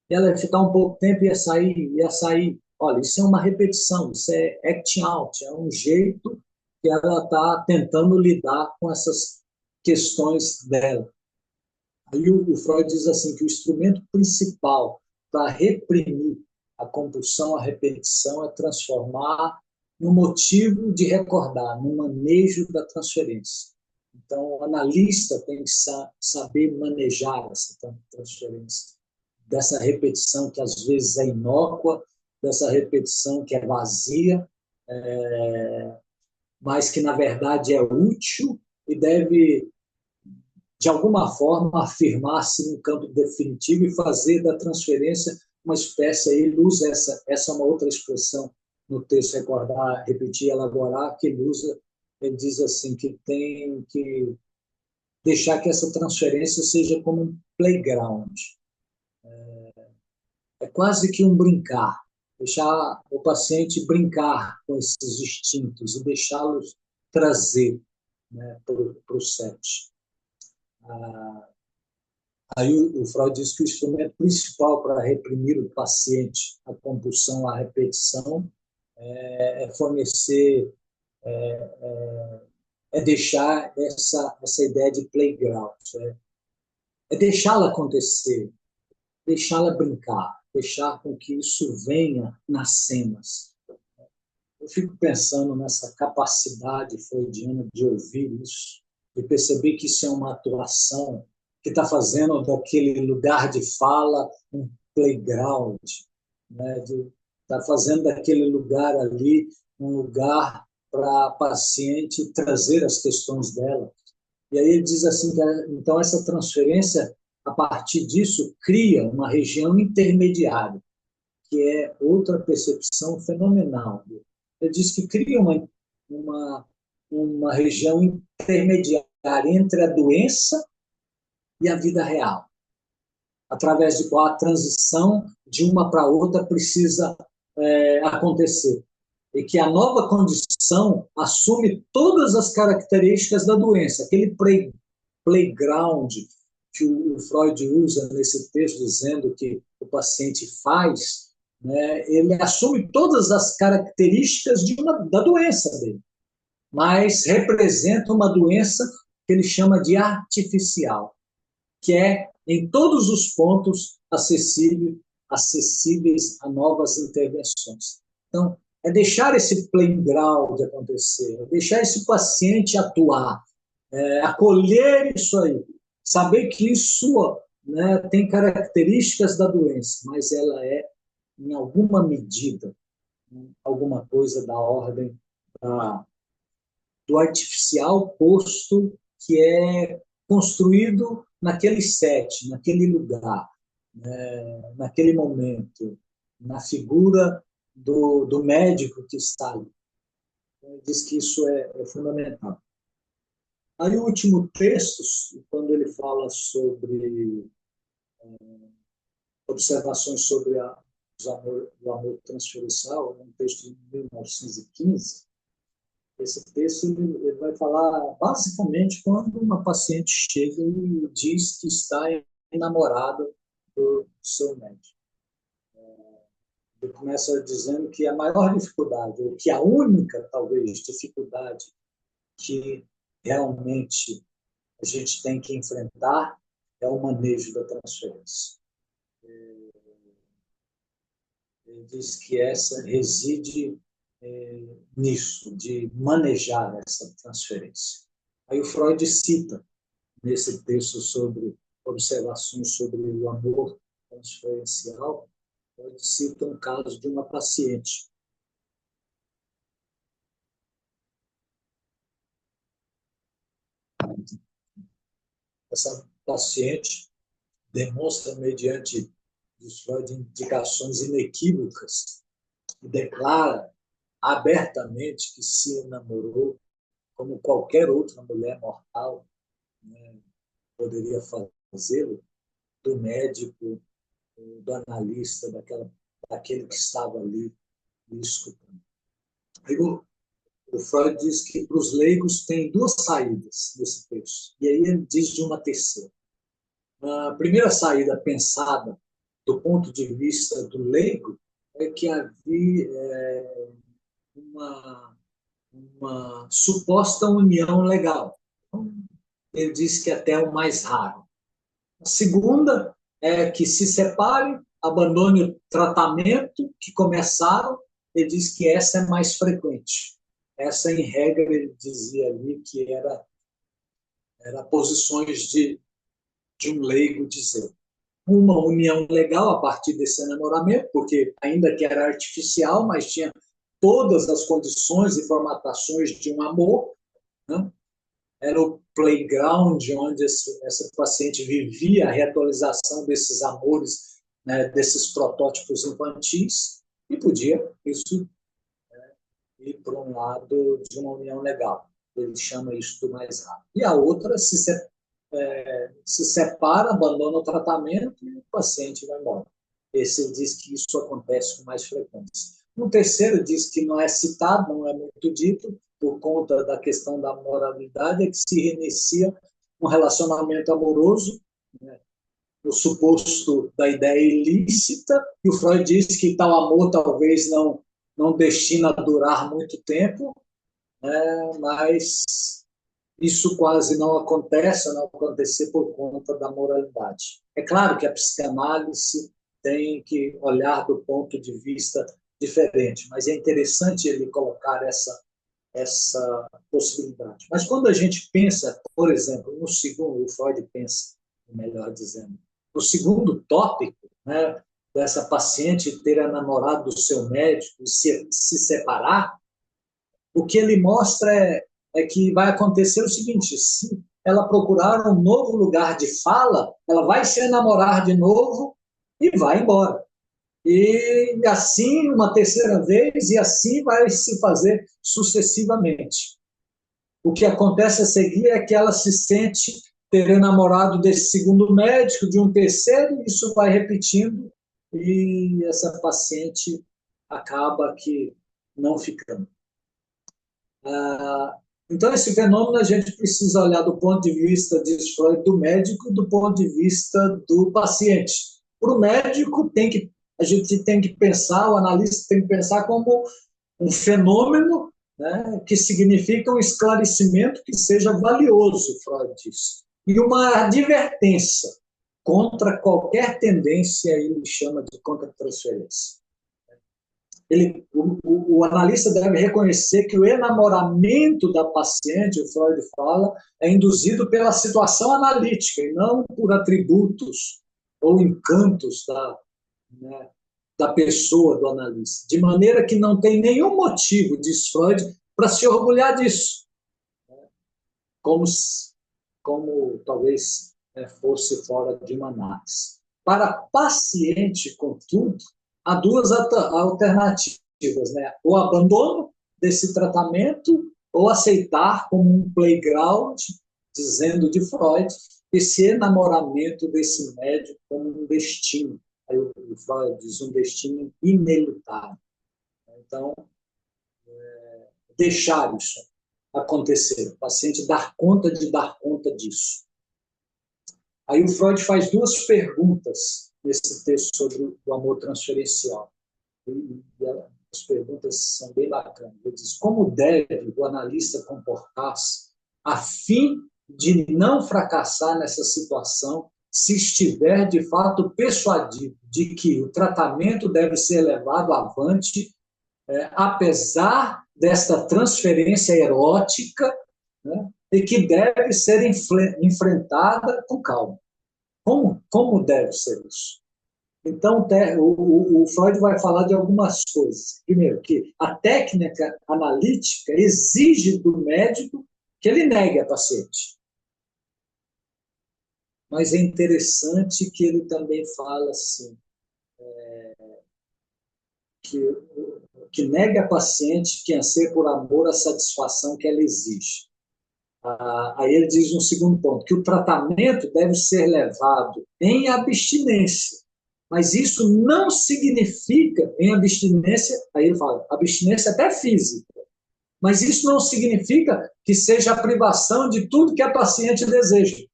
Ela ia ficar um pouco tempo e ia sair. Olha, isso é uma repetição, isso é acting out, é um jeito que ela está tentando lidar com essas questões dela. Aí o Freud diz assim que o instrumento principal para reprimir a compulsão, a repetição, é transformar no motivo de recordar, no manejo da transferência. Então, o analista tem que saber manejar essa transferência, dessa repetição que às vezes é inócua, dessa repetição que é vazia, mas que na verdade é útil e deve de alguma forma, afirmar-se no campo definitivo e fazer da transferência uma espécie, aí ele usa essa é uma outra expressão no texto, recordar, repetir, elaborar, que ele diz assim, que tem que deixar que essa transferência seja como um playground. É quase que um brincar, deixar o paciente brincar com esses instintos e deixá-los trazer, né, para o set. Aí o Freud diz que o instrumento principal para reprimir o paciente, a compulsão à repetição, é fornecer, é deixar essa ideia de playground, é deixá-la acontecer, deixá-la brincar, deixar com que isso venha nas cenas. Eu fico pensando nessa capacidade freudiana de ouvir isso, de perceber que isso é uma atuação que está fazendo daquele lugar de fala um playground, né? Está fazendo daquele lugar ali um lugar para a paciente trazer as questões dela. E aí ele diz assim, que, então essa transferência, a partir disso, cria uma região intermediária, que é outra percepção fenomenal. Ele diz que cria uma, uma região intermediária entre a doença e a vida real, através de qual a transição de uma para outra precisa acontecer. E que a nova condição assume todas as características da doença, aquele playground que o Freud usa nesse texto, dizendo que o paciente faz, né, ele assume todas as características da doença dele, mas representa uma doença que ele chama de artificial, que é, em todos os pontos, acessíveis a novas intervenções. Então, é deixar esse playground acontecer, é deixar esse paciente atuar, acolher isso aí, saber que isso, né, tem características da doença, mas ela é, em alguma medida, alguma coisa da ordem do artificial posto que é construído naquele set, naquele lugar, né, naquele momento, na figura do médico que está ali. Ele diz que isso é fundamental. Aí o último texto, quando ele fala sobre observações sobre o amor transferencial, é um texto de 1915. Esse texto ele vai falar basicamente quando uma paciente chega e diz que está enamorada do seu médico. Ele começa dizendo que a maior dificuldade, ou que a única, talvez, dificuldade que realmente a gente tem que enfrentar é o manejo da transferência. Ele diz que essa reside nisso, de manejar essa transferência. Aí o Freud cita, nesse texto sobre observações sobre o amor transferencial, Freud cita um caso de uma paciente. Essa paciente demonstra, mediante diz Freud, indicações inequívocas, e declara abertamente que se namorou como qualquer outra mulher mortal, né, poderia fazê-lo, do médico, do analista, daquele que estava ali escutando. Aí o Freud diz que para os leigos tem duas saídas nesse texto, e aí ele diz de uma terceira. A primeira saída pensada do ponto de vista do leigo é que havia uma suposta união legal. Então, ele diz que até o mais raro. A segunda é que se separem, abandone o tratamento que começaram, ele diz que essa é mais frequente. Essa, em regra, ele dizia ali que era posições de um leigo dizer. Uma união legal a partir desse enamoramento, porque ainda que era artificial, mas tinha todas as condições e formatações de um amor, né? era o playground onde essa paciente vivia a reatualização desses amores, né, desses protótipos infantis, e podia isso ir para um lado de uma união legal. Ele chama isso do mais rápido. E a outra se separa, abandona o tratamento e o paciente vai embora. Esse diz que isso acontece com mais frequência. Um terceiro diz que não é citado, não é muito dito, por conta da questão da moralidade, é que se reinicia um relacionamento amoroso, né, no suposto da ideia ilícita, e o Freud diz que tal amor talvez não destina a durar muito tempo, né, mas isso quase não acontece, não acontecer por conta da moralidade. É claro que a psicanálise tem que olhar do ponto de vista diferente, mas é interessante ele colocar essa possibilidade. Mas quando a gente pensa, por exemplo, no segundo, o Freud pensa, melhor dizendo, no segundo tópico, né, dessa paciente ter a namorado do seu médico e se separar, o que ele mostra é que vai acontecer o seguinte: se ela procurar um novo lugar de fala, ela vai se enamorar de novo e vai embora. E assim, uma terceira vez, e assim vai se fazer sucessivamente. O que acontece a seguir é que ela se sente ter enamorado desse segundo médico, de um terceiro, e isso vai repetindo, e essa paciente acaba que não ficando. Então, esse fenômeno a gente precisa olhar do ponto de vista, diz Freud, do médico e do ponto de vista do paciente. Para o médico, a gente tem que pensar, o analista tem que pensar como um fenômeno, né, que significa um esclarecimento que seja valioso, Freud diz, e uma advertência contra qualquer tendência, ele chama de contra-transferência. O analista deve reconhecer que o enamoramento da paciente, o Freud fala, é induzido pela situação analítica e não por atributos ou encantos né, da pessoa, do analista. De maneira que não tem nenhum motivo, diz Freud, para se orgulhar disso. Como talvez fosse fora de uma análise. Para paciente, contudo, há duas alternativas, né? O abandono desse tratamento ou aceitar como um playground, dizendo de Freud, esse enamoramento desse médico como um destino. Aí o Freud diz um destino inelutável. Então, deixar isso acontecer, o paciente dar conta disso. Aí o Freud faz duas perguntas nesse texto sobre o amor transferencial. E as perguntas são bem bacanas. Ele diz: como deve o analista comportar-se a fim de não fracassar nessa situação se estiver de fato persuadido de que o tratamento deve ser levado avante, apesar desta transferência erótica, né, e que deve ser enfrentada com calma. Como deve ser isso? Então, o Freud vai falar de algumas coisas. Primeiro, que a técnica analítica exige do médico que ele negue a paciente. Mas é interessante que ele também fala assim, que negue a paciente que anseia por amor a satisfação que ela exige. Aí ele diz um segundo ponto, que o tratamento deve ser levado em abstinência. Mas isso não significa, em abstinência, aí ele fala, abstinência até física, mas isso não significa que seja a privação de tudo que a paciente deseja.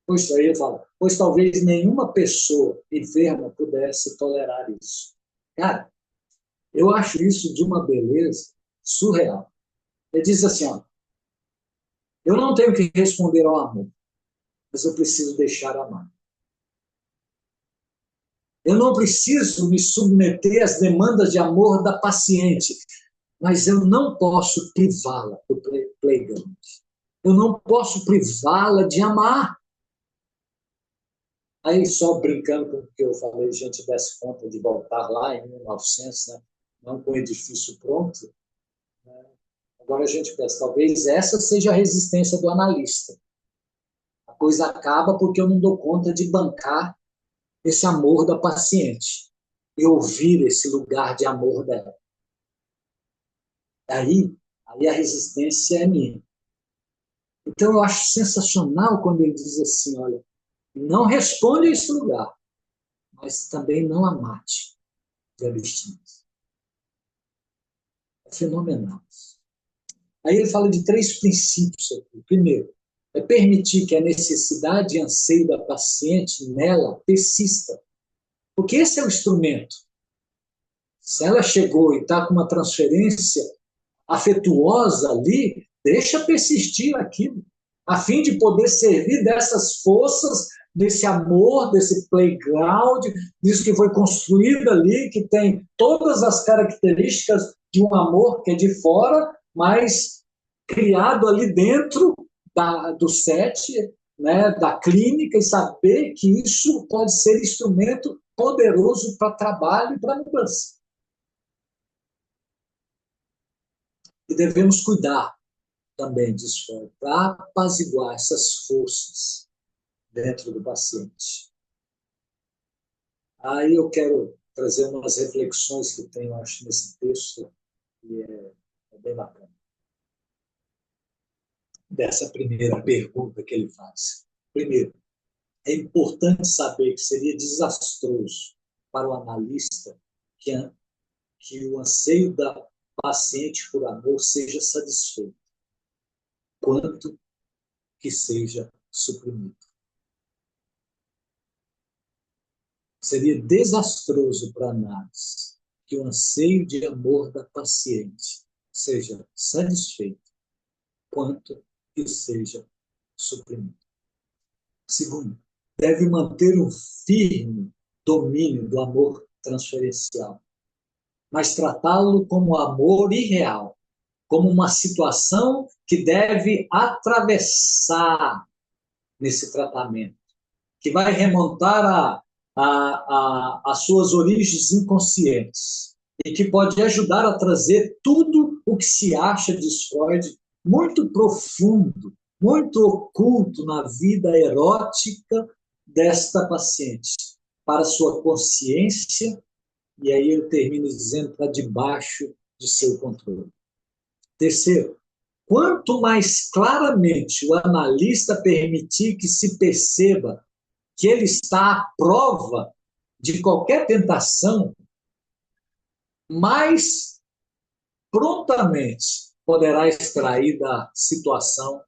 Pois aí ele fala, pois talvez nenhuma pessoa enferma pudesse tolerar isso. Cara, eu acho isso de uma beleza surreal. Ele diz assim, ó, eu não tenho que responder ao amor, mas eu preciso deixar amar. Eu não preciso me submeter às demandas de amor da paciente, mas eu não posso privá-la do playground. Eu não posso privá-la de amar. Aí, só brincando com o que eu falei, a gente desse conta de voltar lá em 1900, né? Não com o edifício pronto, né? Agora a gente pensa, talvez essa seja a resistência do analista. A coisa acaba porque eu não dou conta de bancar esse amor da paciente e ouvir esse lugar de amor dela. Aí a resistência é minha. Então eu acho sensacional quando ele diz assim, olha, não responde a esse lugar, mas também não a mate de abstinência. É fenomenal. Aí ele fala de 3 princípios aqui. Primeiro, é permitir que a necessidade e anseio da paciente nela persista. Porque esse é o instrumento. Se ela chegou e está com uma transferência afetuosa ali, deixa persistir aquilo, a fim de poder servir dessas forças, desse amor, desse playground, disso que foi construído ali, que tem todas as características de um amor que é de fora, mas criado ali dentro do set, né, da clínica, e saber que isso pode ser instrumento poderoso para trabalho e para mudança. E devemos cuidar também disso, para apaziguar essas forças dentro do paciente. Aí eu quero trazer umas reflexões que tenho, acho, nesse texto, que é bem bacana. Dessa primeira pergunta que ele faz. Primeiro, é importante saber que seria desastroso para o analista que o anseio da paciente por amor seja satisfeito, quanto que seja suprimido. Seria desastroso para a análise que o anseio de amor da paciente seja satisfeito, quanto que seja suprimido. Segundo, deve manter um firme domínio do amor transferencial, mas tratá-lo como amor irreal, como uma situação que deve atravessar nesse tratamento, que vai remontar as suas origens inconscientes e que pode ajudar a trazer tudo o que se acha, diz Freud, muito profundo, muito oculto na vida erótica desta paciente, para sua consciência, e aí eu termino dizendo para debaixo de seu controle. Terceiro, quanto mais claramente o analista permitir que se perceba que ele está à prova de qualquer tentação, mais prontamente poderá extrair da situação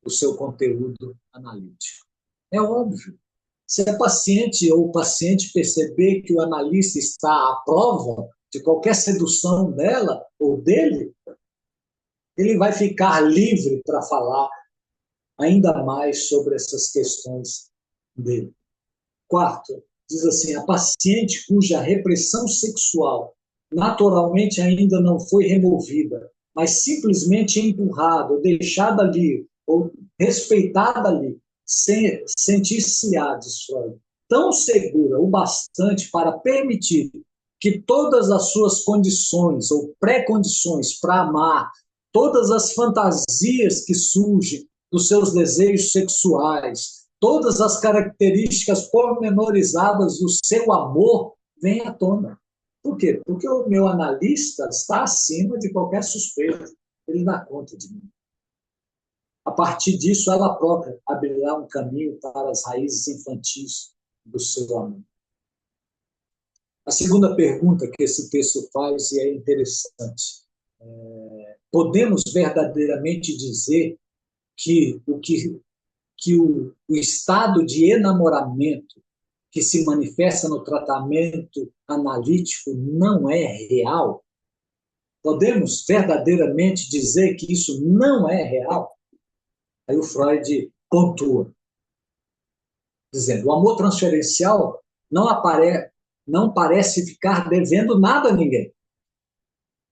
o seu conteúdo analítico. É óbvio. Se a paciente ou o paciente perceber que o analista está à prova de qualquer sedução dela ou dele, ele vai ficar livre para falar ainda mais sobre essas questões dele. Quarto, diz assim, a paciente cuja repressão sexual naturalmente ainda não foi removida, mas simplesmente empurrada, ou deixada ali, ou respeitada ali, sentir-se-á, diz Freud, tão segura o bastante para permitir que todas as suas condições ou pré-condições para amar, todas as fantasias que surgem dos seus desejos sexuais, todas as características pormenorizadas do seu amor vêm à tona. Por quê? Porque o meu analista está acima de qualquer suspeita. Ele dá conta de mim. A partir disso, ela própria abrirá um caminho para as raízes infantis do seu amor. A segunda pergunta que esse texto faz, e é interessante, podemos verdadeiramente dizer que o estado de enamoramento que se manifesta no tratamento analítico não é real? Podemos verdadeiramente dizer que isso não é real? Aí o Freud pontua, dizendo, o amor transferencial não parece ficar devendo nada a ninguém.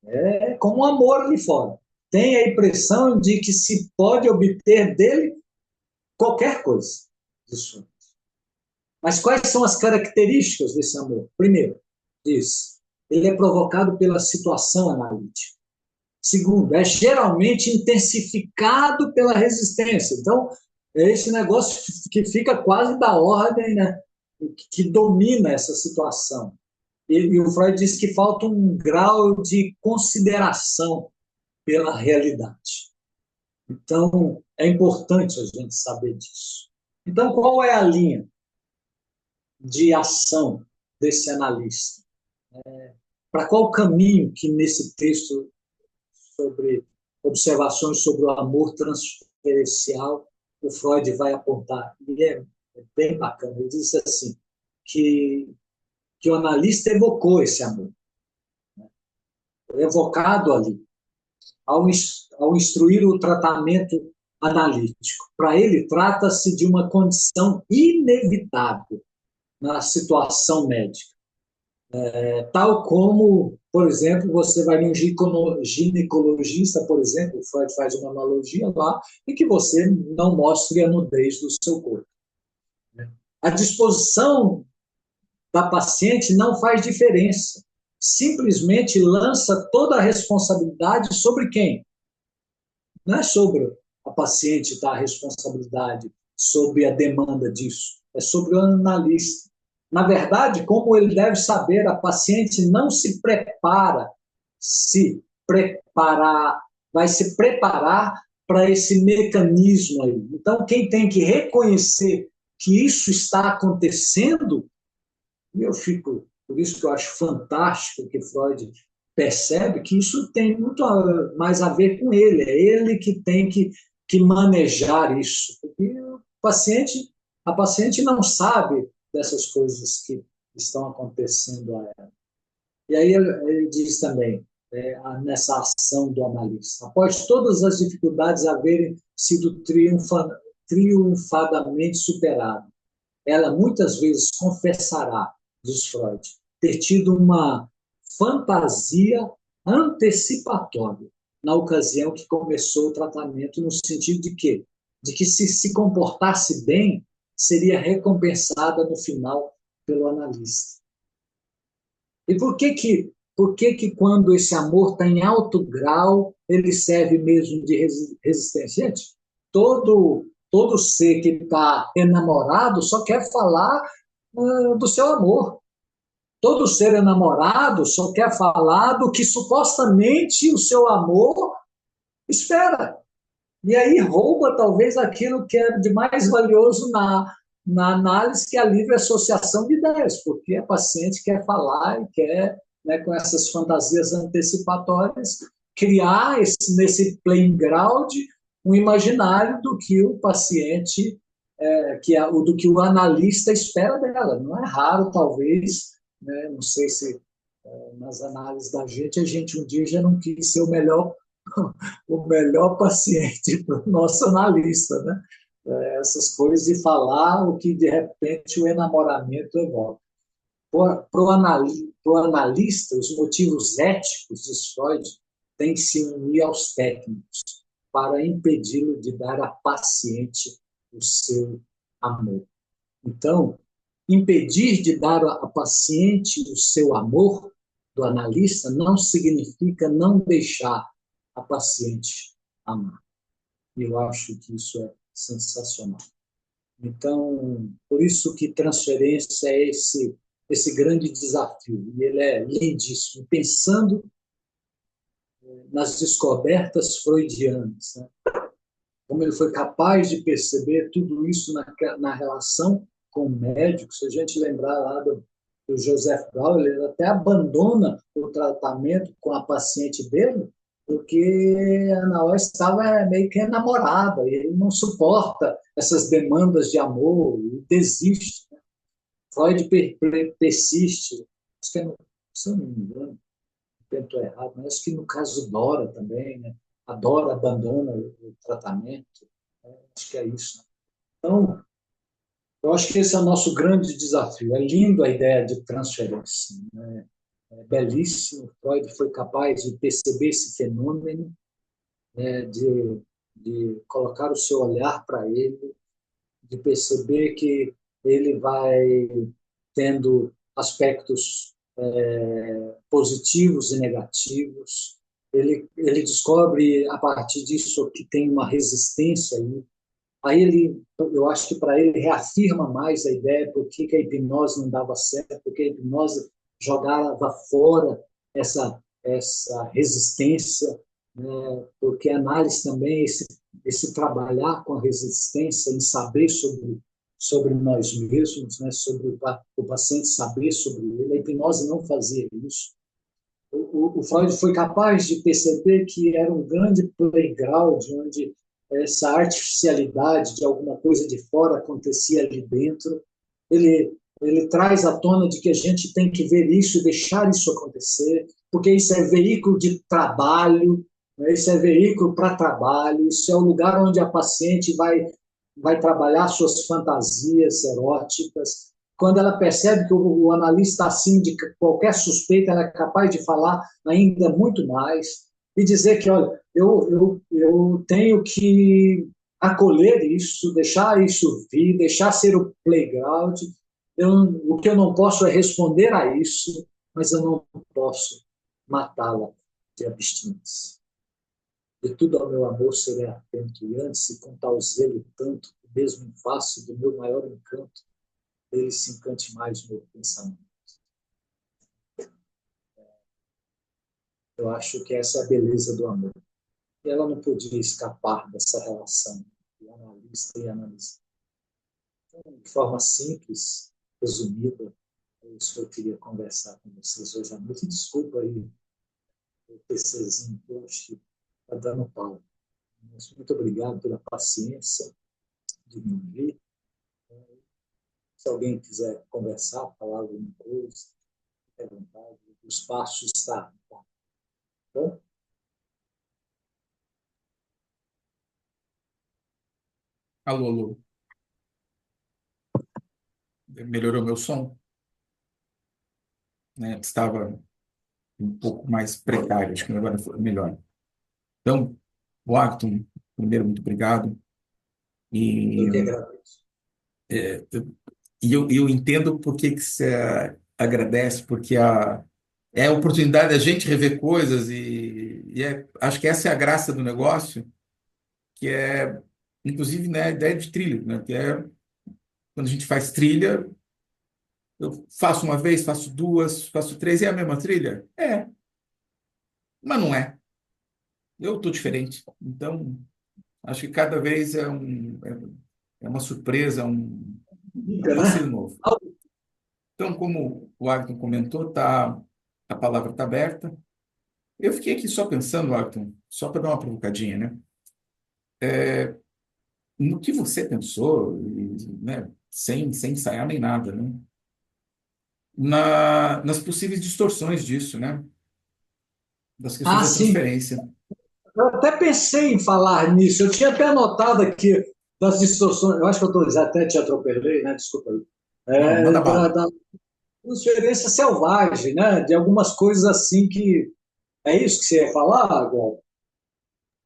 É como um amor ali fora. Tem a impressão de que se pode obter dele qualquer coisa. Isso. Mas quais são as características desse amor? Primeiro, diz, ele é provocado pela situação analítica. Segundo, é geralmente intensificado pela resistência. Então, é esse negócio que fica quase da ordem, né? Que domina essa situação. E o Freud diz que falta um grau de consideração pela realidade. Então, é importante a gente saber disso. Então, qual é a linha de ação desse analista? Para qual caminho que nesse texto sobre observações sobre o amor transferencial o Freud vai apontar? E é bem bacana. Ele diz assim, que o analista evocou esse amor, evocado ali, ao instruir o tratamento analítico. Para ele, trata-se de uma condição inevitável na situação médica. Tal como, por exemplo, você vai num ginecologista, por exemplo, o Freud faz uma analogia lá, e que você não mostre a nudez do seu corpo. A disposição da paciente não faz diferença. Simplesmente lança toda a responsabilidade sobre quem? Não é sobre a paciente, tá? A responsabilidade sobre a demanda disso. É sobre o analista. Na verdade, como ele deve saber, a paciente não se preparar, vai se preparar para esse mecanismo aí. Então, quem tem que reconhecer que isso está acontecendo, e eu fico, por isso que eu acho fantástico que Freud percebe que isso tem muito mais a ver com ele, é ele que tem que manejar isso, porque a paciente não sabe dessas coisas que estão acontecendo a ela. E aí ele diz também, nessa ação do analista, após todas as dificuldades haverem sido triunfadamente superadas, ela muitas vezes confessará, diz Freud, ter tido uma fantasia antecipatória na ocasião que começou o tratamento, no sentido de quê? De que se comportasse bem, seria recompensada no final pelo analista. E por que quando esse amor está em alto grau, ele serve mesmo de resistência? Gente, todo ser que está enamorado só quer falar do seu amor. Todo ser enamorado só quer falar do que supostamente o seu amor espera. E aí rouba talvez aquilo que é de mais valioso na análise, que é a livre associação de ideias, porque a paciente quer falar e quer, né, com essas fantasias antecipatórias, criar nesse playground um imaginário do que o paciente, do que o analista espera dela. Não é raro, talvez, né, não sei se nas análises da gente, a gente um dia já não quis ser o melhor paciente para o nosso analista, né? Essas coisas de falar o que de repente o enamoramento evoca. Para o analista, os motivos éticos de Freud têm que se unir aos técnicos para impedi-lo de dar à paciente o seu amor. Então, impedir de dar à paciente o seu amor do analista não significa não deixar a paciente amar. E eu acho que isso é sensacional. Então, por isso que transferência é esse grande desafio. E ele é lindíssimo, pensando nas descobertas freudianas, né? Como ele foi capaz de perceber tudo isso na relação com o médico. Se a gente lembrar lá do Joseph Brauer, ele até abandona o tratamento com a paciente dele, porque a Ana estava meio que enamorada, e ele não suporta essas demandas de amor e desiste. Né? Freud persiste, acho que se eu não me engano, estou errado, mas acho que no caso Dora também, né? A Dora abandona o tratamento, né? Acho que é isso. Então, eu acho que esse é o nosso grande desafio. É lindo a ideia de transferência, né? É belíssimo. Freud foi capaz de perceber esse fenômeno, né? De colocar o seu olhar para ele, de perceber que ele vai tendo aspectos positivos e negativos, ele descobre a partir disso que tem uma resistência aí ele, eu acho que para ele reafirma mais a ideia por que a hipnose não dava certo, porque a hipnose jogava fora essa resistência, né? Porque a análise também esse trabalhar com a resistência em saber sobre nós mesmos, né? Sobre o paciente saber sobre ele. A hipnose não fazia isso. O Freud foi capaz de perceber que era um grande playground onde essa artificialidade de alguma coisa de fora acontecia ali dentro. Ele traz à tona de que a gente tem que ver isso e deixar isso acontecer, porque isso é veículo de trabalho, né? Isso é veículo para trabalho, isso é o lugar onde a paciente vai trabalhar suas fantasias eróticas. Quando ela percebe que o analista está acima de qualquer suspeita, ela é capaz de falar ainda muito mais e dizer que, olha, eu tenho que acolher isso, deixar isso vir, deixar ser o playground. O que eu não posso é responder a isso, mas eu não posso matá-la de abstinência. De tudo ao meu amor serei atento, e antes, se com tal zelo tanto, mesmo em face do meu maior encanto, ele se encante mais no meu pensamento. Eu acho que essa é a beleza do amor. E ela não podia escapar dessa relação de analista e analista. Então, de forma simples, resumida, é isso que eu queria conversar com vocês hoje à noite. Desculpa aí o PCzinho que eu acho que está dando pau. Mas muito obrigado pela paciência de me ouvir. Se alguém quiser conversar, falar alguma coisa, fique à vontade. O espaço está. Tá bom? Alô, alô. Melhorou meu som, né? Estava um pouco mais precário, acho que agora foi melhor. Então, Wagton, primeiro, muito obrigado. E, Eu que agradeço. eu entendo por que você agradece, porque é a oportunidade da gente rever coisas acho que essa é a graça do negócio, que é, inclusive, né, a ideia de trilha, né, que é quando a gente faz trilha, eu faço uma vez, faço duas, faço três, e é a mesma trilha? É, mas não é. Eu estou diferente. Então, acho que cada vez é uma surpresa, é um Dica, passeio né? novo. Então, como o Agton comentou, a palavra está aberta. Eu fiquei aqui só pensando, Agton, só para dar uma provocadinha, né? No que você pensou, né? Sem ensaiar nem nada, né? Nas possíveis distorções disso, né? Das questões Ah, da sim. transferência. Eu até pensei em falar nisso. Eu tinha até anotado aqui das distorções. Eu acho que eu até te atropelei, né? Desculpa aí. Não, manda bala. Da transferência selvagem, né? De algumas coisas assim que. É isso que você ia falar agora?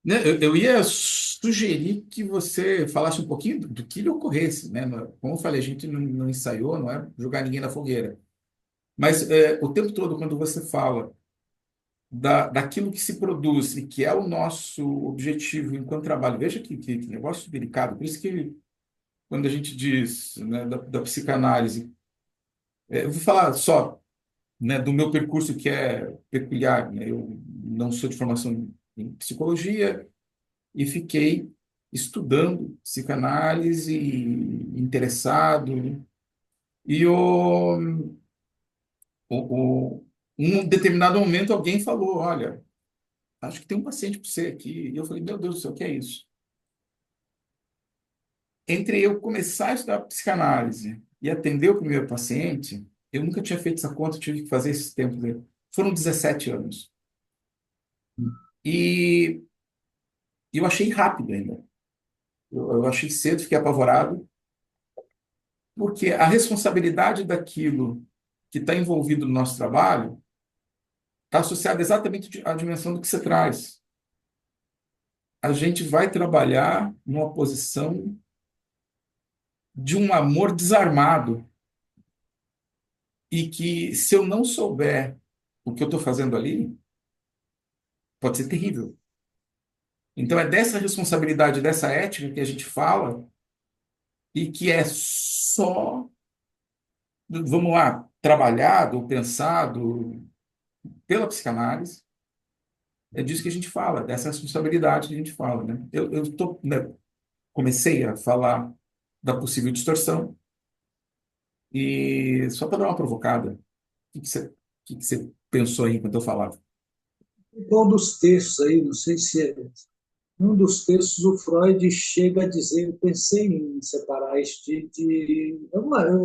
Né, eu ia sugerir que você falasse um pouquinho do que lhe ocorresse, né? Como eu falei, a gente não ensaiou, não é jogar ninguém na fogueira. Mas o tempo todo, quando você fala daquilo que se produz e que é o nosso objetivo enquanto trabalho, veja que negócio delicado. Por isso que quando a gente diz, né, da psicanálise, eu vou falar só, né, do meu percurso que é peculiar, né? Eu não sou de formação em psicologia, e fiquei estudando psicanálise, interessado, né? E um determinado momento alguém falou, olha, acho que tem um paciente para você aqui. E eu falei, meu Deus do céu, o que é isso? Entre eu começar a estudar psicanálise e atender o primeiro paciente, eu nunca tinha feito essa conta, eu tive que fazer esse tempo. Foram 17 anos. E eu achei rápido ainda. Eu achei cedo, fiquei apavorado. Porque a responsabilidade daquilo que está envolvido no nosso trabalho está associada exatamente à dimensão do que você traz. A gente vai trabalhar numa posição de um amor desarmado e que, se eu não souber o que eu estou fazendo ali, pode ser terrível. Então, é dessa responsabilidade, dessa ética que a gente fala e que é só, vamos lá, trabalhado, pensado pela psicanálise. É disso que a gente fala, dessa responsabilidade que a gente fala, né? Né, comecei a falar da possível distorção e só para dar uma provocada, o que você pensou aí enquanto eu falava? Qual dos textos aí, não sei se é um dos textos, o Freud chega a dizer, eu pensei em separar isso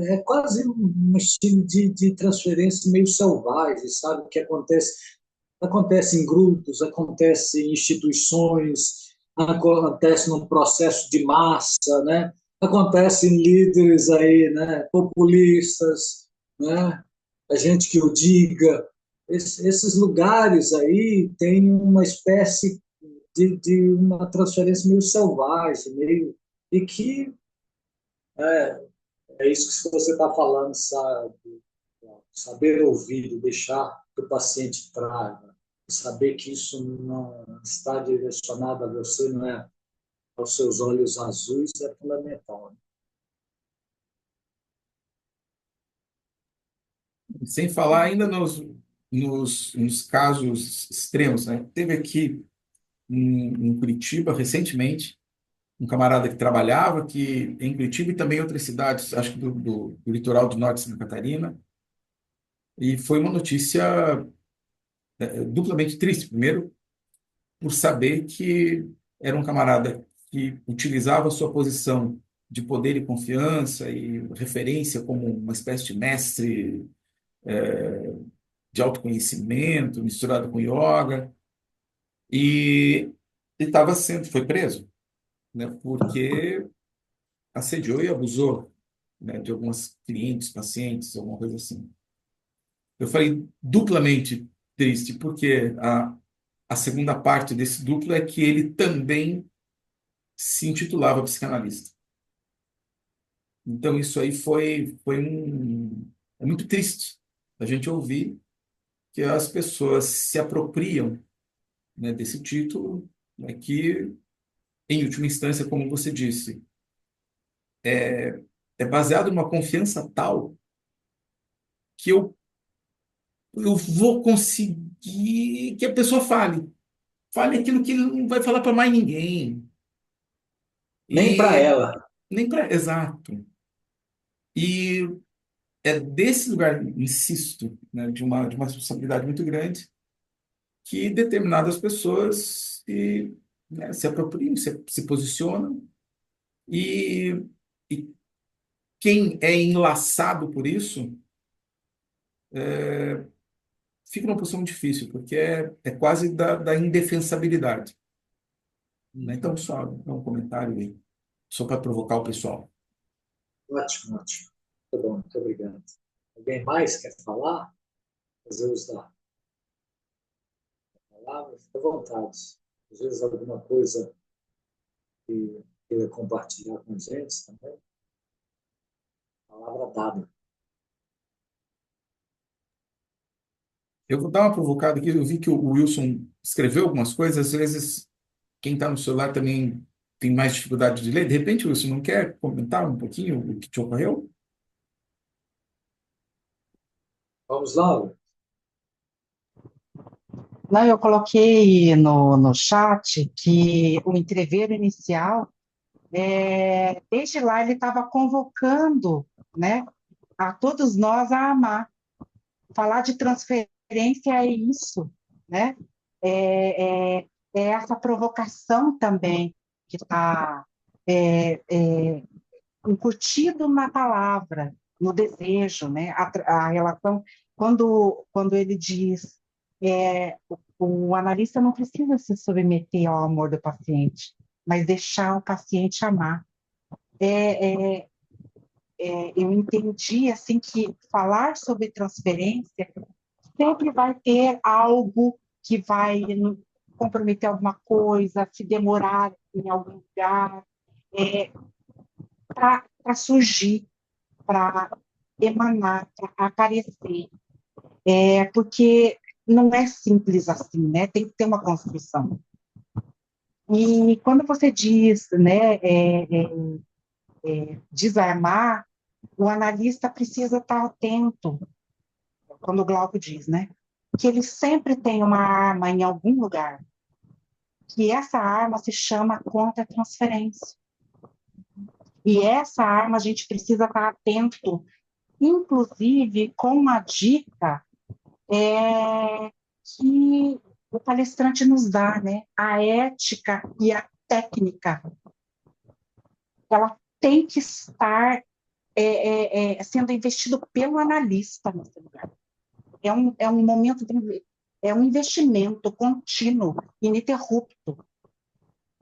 é quase um estilo de transferência meio selvagem, sabe? Que acontece em grupos, acontece em instituições, acontece num processo de massa, né? Acontece em líderes aí, né? Populistas, né? A gente que o diga. Esses lugares aí têm uma espécie de uma transferência meio selvagem, meio, e que é isso que você está falando, sabe? Saber ouvir, deixar que o paciente traga, saber que isso não está direcionado a você, não é aos seus olhos azuis, é fundamental. Né? Sem falar ainda nos casos extremos, né? Teve aqui em Curitiba, recentemente, um camarada que trabalhava que em Curitiba e também em outras cidades, acho que do litoral do norte de Santa Catarina, e foi uma notícia duplamente triste. Primeiro, por saber que era um camarada que utilizava sua posição de poder e confiança e referência como uma espécie de mestre de autoconhecimento misturado com yoga, e foi preso, né, porque assediou e abusou, né, de algumas clientes, pacientes, alguma coisa assim. Eu falei duplamente triste, porque a segunda parte desse duplo é que ele também se intitulava psicanalista. Então, isso aí é muito triste a gente ouvir que as pessoas se apropriam, né, desse título, né, que, em última instância, como você disse, é baseado numa confiança tal que eu vou conseguir que a pessoa fale aquilo que ele não vai falar para mais ninguém. Nem para E ela. nem para. Exato. E é desse lugar, insisto, né, de uma responsabilidade muito grande, que determinadas pessoas se apropriam, se posicionam, e, e quem é enlaçado por isso fica numa posição difícil, porque é quase da indefensabilidade. Né? Então, só um comentário aí, só para provocar o pessoal. Ótimo, ótimo. Muito bom, muito obrigado. Alguém mais quer falar? Fazer uso da palavra? Fique à vontade. Às vezes alguma coisa que queira compartilhar com a gente também. Palavra dada. Eu vou dar uma provocada aqui. Eu vi que o Wilson escreveu algumas coisas. Às vezes, quem está no celular também tem mais dificuldade de ler. De repente, Wilson, não quer comentar um pouquinho o que te ocorreu? Vamos lá? Não, eu coloquei no chat que o entreveiro inicial, desde lá ele estava convocando, né, a todos nós a amar. Falar de transferência é isso, né? É, é, é essa provocação também que está incutido na palavra, no desejo, né? A relação, quando ele diz, o analista não precisa se submeter ao amor do paciente, mas deixar o paciente amar. É, é, eu entendi assim que falar sobre transferência sempre vai ter algo que vai comprometer alguma coisa, se demorar em algum lugar, para surgir, para emanar, para aparecer. Porque não é simples assim, né? Tem que ter uma construção. E quando você diz, né, desarmar, o analista precisa estar atento, quando o Glauco diz, né, que ele sempre tem uma arma em algum lugar, que essa arma se chama contra-transferência. E essa arma a gente precisa estar atento, inclusive com uma dica que o palestrante nos dá, né? A ética e a técnica, ela tem que estar sendo investido pelo analista nesse lugar. É um momento, é um investimento contínuo, ininterrupto,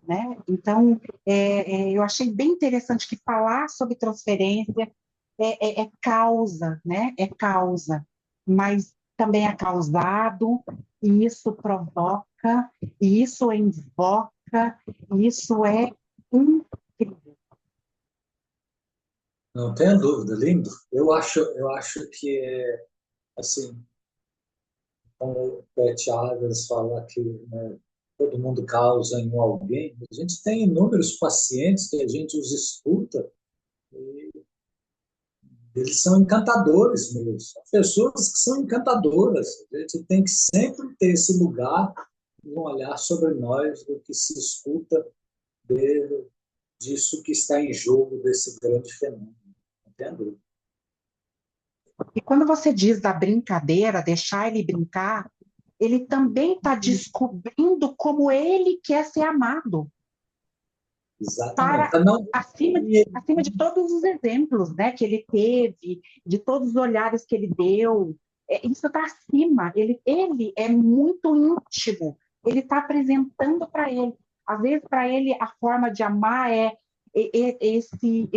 né? Então, eu achei bem interessante que falar sobre transferência é causa, né? É causa, mas também é causado, e isso provoca, e isso invoca, e isso é incrível. Não tenha dúvida, lindo. Eu acho que, assim, como o Pet Adams fala que, né, todo mundo causa em alguém, a gente tem inúmeros pacientes que a gente os escuta, eles são encantadores mesmo. São pessoas que são encantadoras. A gente tem que sempre ter esse lugar, um olhar sobre nós, do que se escuta disso que está em jogo, desse grande fenômeno. Entendeu? E quando você diz da brincadeira, deixar ele brincar, ele também está descobrindo como ele quer ser amado, Exatamente. para Tá, não, acima de todos os exemplos, né, que ele teve, de todos os olhares que ele deu. Isso está acima. Ele é muito íntimo. Ele está apresentando para ele. Às vezes, para ele, a forma de amar esse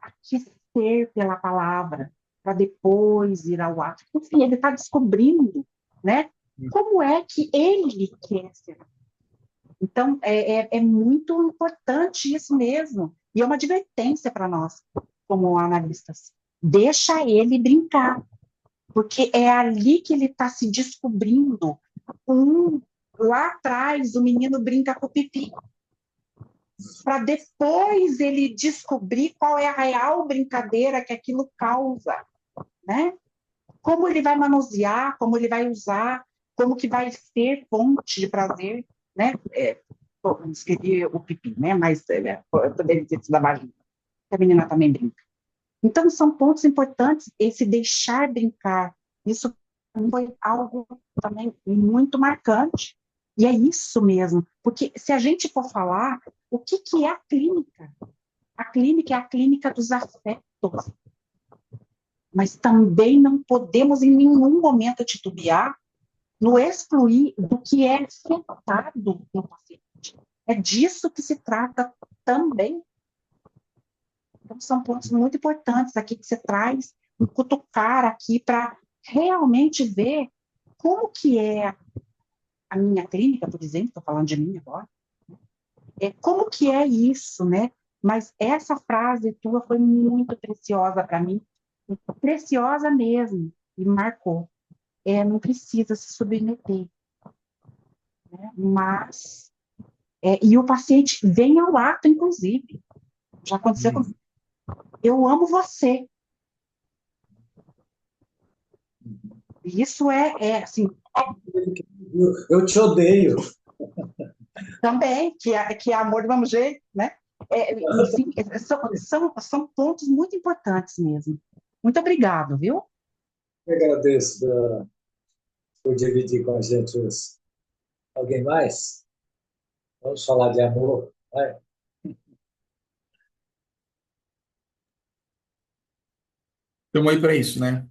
aquecer pela palavra, para depois ir ao ato. Enfim, ele está descobrindo, né, como é que ele quer ser. Então, é muito importante isso mesmo. E é uma advertência para nós, como analistas. Deixa ele brincar, porque é ali que ele está se descobrindo. Lá atrás, o menino brinca com o pipi, para depois ele descobrir qual é a real brincadeira que aquilo causa, né? Como ele vai manusear, como ele vai usar, como que vai ser fonte de prazer, né? Eu escrevi o pipi, né? Mas eu poderia ter sido a vagina. A menina também brinca. Então, são pontos importantes, esse deixar brincar. Isso foi algo também muito marcante. E é isso mesmo, porque se a gente for falar, o que é a clínica? A clínica é a clínica dos afetos, mas também não podemos em nenhum momento titubear no excluir do que é afetado no paciente. É disso que se trata também. Então, são pontos muito importantes aqui que você traz, um cutucar aqui para realmente ver como que é a minha clínica, por exemplo, estou falando de mim agora, como que é isso, né? Mas essa frase tua foi muito preciosa para mim, preciosa mesmo, e marcou. Não precisa se submeter, né? Mas, e o paciente vem ao ato, inclusive, já aconteceu comigo. Eu amo você. Isso assim, eu te odeio. também, que é amor do mesmo jeito, né? Enfim, são pontos muito importantes mesmo. Muito obrigado, viu? Eu agradeço por dividir com a gente isso. Alguém mais? Vamos falar de amor. Vai. Estamos aí para isso, né?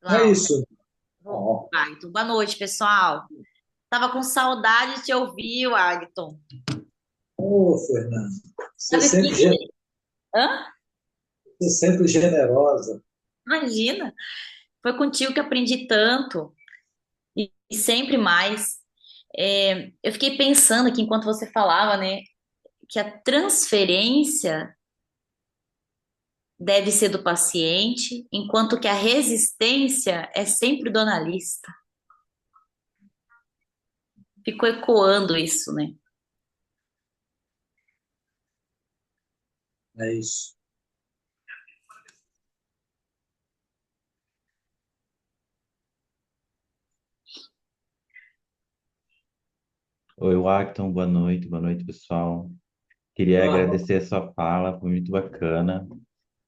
É Cláudio. isso. Então, boa noite, pessoal. Tava com saudade de te ouvir, Agton. Ô, Fernando, você Sabe o sempre, que? Hã? você sempre generosa. Imagina. Foi contigo que aprendi tanto e sempre mais. Eu fiquei pensando aqui enquanto você falava, né? que a transferência deve ser do paciente, enquanto que a resistência é sempre do analista. Ficou ecoando isso, né? É isso. Oi, Wagton, boa noite, pessoal. Queria Ah, agradecer a sua fala, foi muito bacana.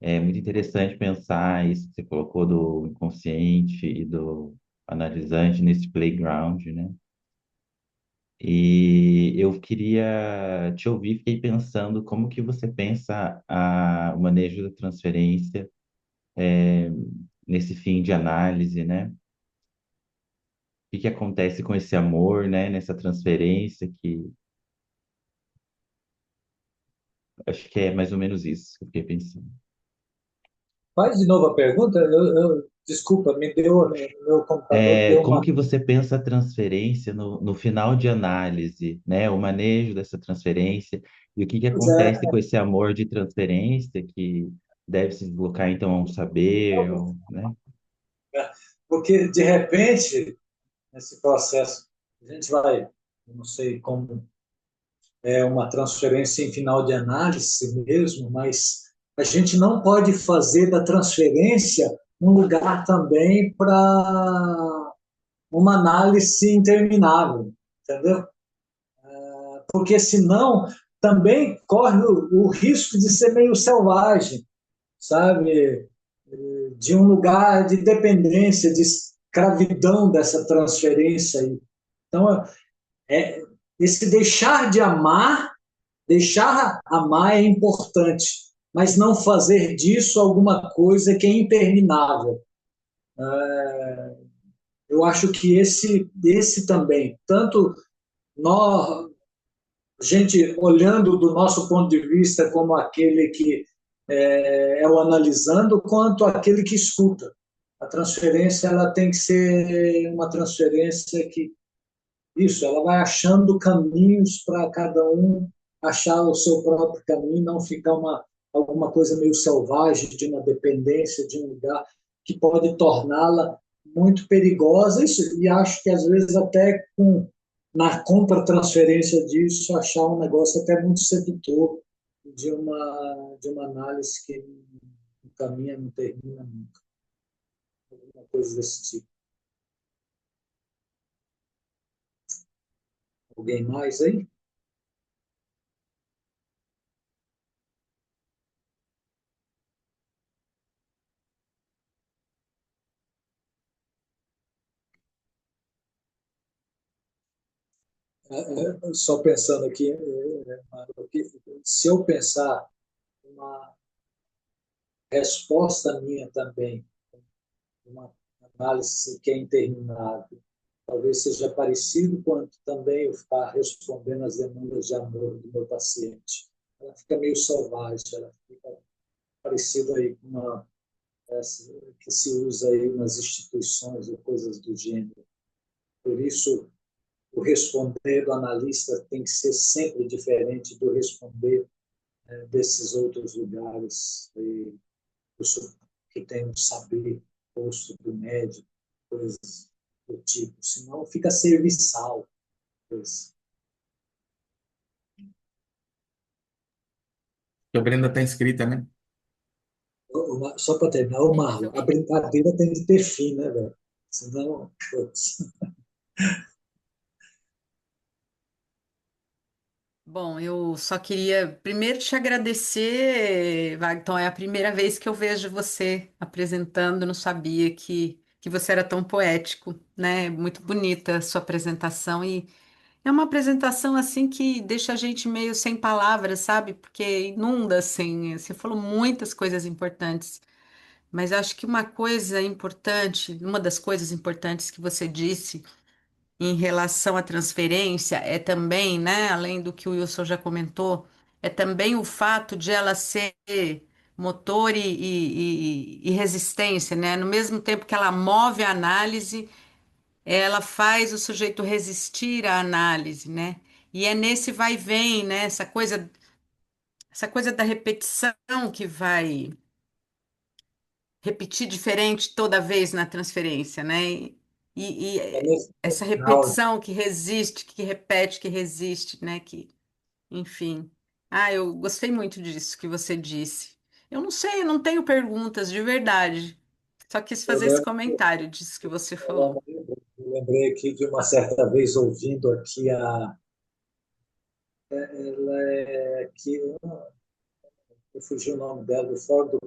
É muito interessante pensar isso que você colocou do inconsciente e do analisante nesse playground, né? E eu queria te ouvir, fiquei pensando como que você pensa o manejo da transferência nesse fim de análise, né? O que que acontece com esse amor, né? Nessa transferência que acho que é mais ou menos isso que eu fiquei pensando. faz de novo a pergunta. Desculpa, meu computador deu Como uma. que você pensa a transferência no final de análise, né? O manejo dessa transferência e o que que Pois acontece é, com esse amor de transferência que deve se deslocar então a um saber, né? porque de repente, nesse processo, a gente vai, eu não sei como é uma transferência em final de análise mesmo, mas a gente não pode fazer da transferência um lugar também para uma análise interminável, entendeu? Porque senão também corre o risco de ser meio selvagem, sabe? De um lugar de dependência, de escravidão dessa transferência aí. Então, é, esse deixar amar é importante, mas não fazer disso alguma coisa que é interminável. Eu acho que esse também, tanto nós, gente olhando do nosso ponto de vista como aquele que é o analisando, quanto aquele que escuta. A transferência ela tem que ser uma transferência que isso, ela vai achando caminhos para cada um achar o seu próprio caminho, não ficar alguma coisa meio selvagem de uma dependência de um lugar que pode torná-la muito perigosa. Isso, e acho que às vezes até na contra-transferência disso, achar um negócio até muito sedutor de uma análise que não caminha, não termina nunca. Alguma coisa desse tipo. Alguém mais aí? Só pensando aqui, se eu pensar uma resposta minha também, uma análise que é interminável, talvez seja parecido quanto também eu ficar respondendo às demandas de amor do meu paciente. Ela fica meio selvagem, ela fica parecida aí com uma essa, que se usa aí nas instituições ou coisas do gênero. Por isso, o responder do analista tem que ser sempre diferente do responder desses outros lugares que tem um saber posto do médico, coisas do tipo. Senão fica serviçal. Coisa. A Brenda está inscrita, né? Só para terminar, o Isso. Marlon, a brincadeira tem que ter fim, né, velho? Senão, putz. Bom, eu só queria primeiro te agradecer, Wagton. É a primeira vez que eu vejo você apresentando, não sabia que você era tão poético, né? Muito bonita a sua apresentação e é uma apresentação assim que deixa a gente meio sem palavras, sabe? Porque inunda assim. Você falou muitas coisas importantes, mas acho que uma coisa importante, uma das coisas importantes que você disse em relação à transferência é também, né, além do que o Wilson já comentou, é também o fato de ela ser motor e resistência, né? No mesmo tempo que ela move a análise, ela faz o sujeito resistir à análise, né? E é nesse vai e vem, né? Essa coisa essa coisa da repetição que vai repetir diferente toda vez na transferência, né? É E nesse essa grau. repetição que resiste, que repete, que resiste, né? Enfim. Ah, eu gostei muito disso que você disse. Eu não sei, eu não tenho perguntas de verdade. Só quis Eu fazer esse lembro, comentário disso que você falou. eu lembrei aqui de uma certa vez ouvindo aqui ela é aqui, eu fugi o nome dela, do Fórum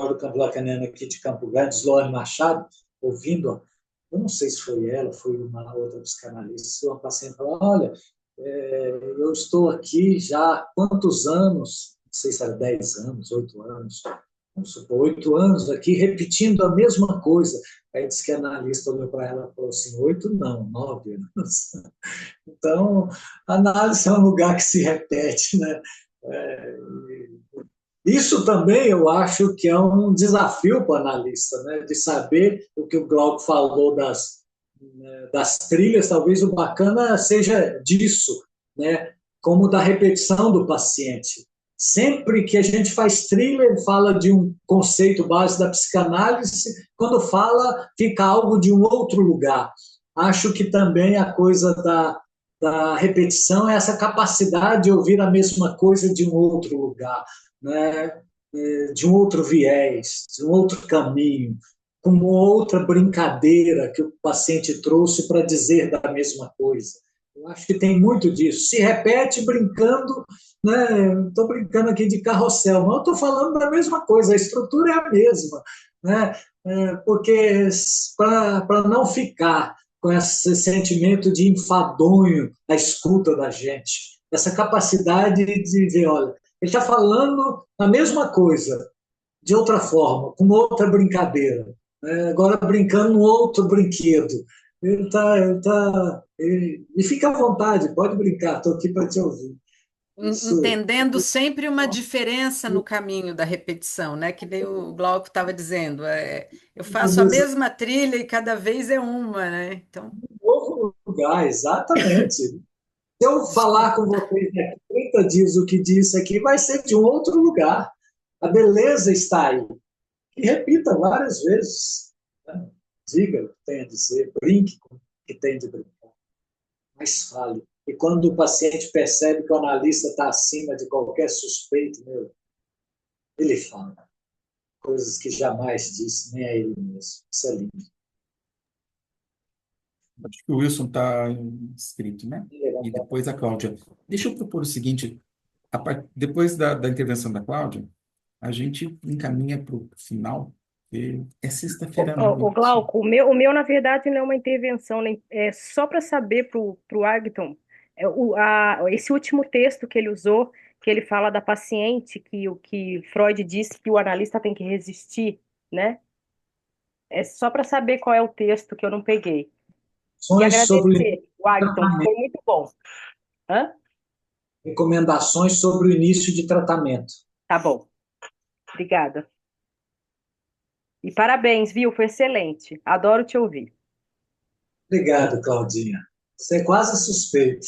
do Campo Lacaniano aqui de Campo Grande, Sloane Machado, ouvindo, eu não sei se foi ela, foi uma outra psicanalista, uma paciente falou, olha, eu estou aqui já há quantos anos, não sei se era 10 anos, 8 anos, vamos supor, 8 anos aqui, repetindo a mesma coisa. Aí disse que a analista olhou para ela e falou assim, 8 não, 9 anos. Então, a análise é um lugar que se repete, né? É, isso também eu acho que é um desafio para o analista, né? De saber o que o Glauco falou das trilhas, talvez o bacana seja disso, né? Como da repetição do paciente. Sempre que a gente faz trilha, ele fala de um conceito base da psicanálise, quando fala, fica algo de um outro lugar. Acho que também a coisa da repetição é essa capacidade de ouvir a mesma coisa de um outro lugar, né? De um outro viés, de um outro caminho, com uma outra brincadeira que o paciente trouxe para dizer da mesma coisa. Eu acho que tem muito disso. Se repete brincando, né? Estou brincando aqui de carrossel, mas eu estou falando da mesma coisa, a estrutura é a mesma, né? Porque para não ficar com esse sentimento de enfadonho à escuta da gente, essa capacidade de ver, olha, ele está falando a mesma coisa, de outra forma, com outra brincadeira, né? Agora brincando um outro brinquedo. E fica à vontade, pode brincar, estou aqui para te ouvir. Isso, Entendendo sempre uma diferença no caminho da repetição, né? Que nem o Glauco estava dizendo. Eu faço a isso mesma trilha e cada vez é uma, né? Então, é um novo lugar, exatamente. Se eu falar com vocês daqui 30 dias o que disse aqui, vai ser de um outro lugar. A beleza está aí. E repita várias vezes, né? Diga o que tem a dizer, brinque com o que tem de brincar, mas fale. E quando o paciente percebe que o analista está acima de qualquer suspeito, ele fala coisas que jamais disse, nem a ele mesmo. Isso é lindo. Acho que o Wilson está inscrito, né? E depois a Cláudia. Deixa eu propor o seguinte: depois da intervenção da Cláudia, a gente encaminha para o final, porque é sexta-feira à O noite. Glauco, o meu, na verdade, não é uma intervenção, é só para saber para o Agton, esse último texto que ele usou, que ele fala da paciente, que o que Freud disse que o analista tem que resistir, né? É só para saber qual é o texto que eu não peguei. E Sobre agradecer, o Agton, foi muito bom. Hã? recomendações sobre o início de tratamento. Tá bom, obrigada. E parabéns, viu? Foi excelente. Adoro te ouvir. Obrigado, Claudinha. Você é quase suspeito.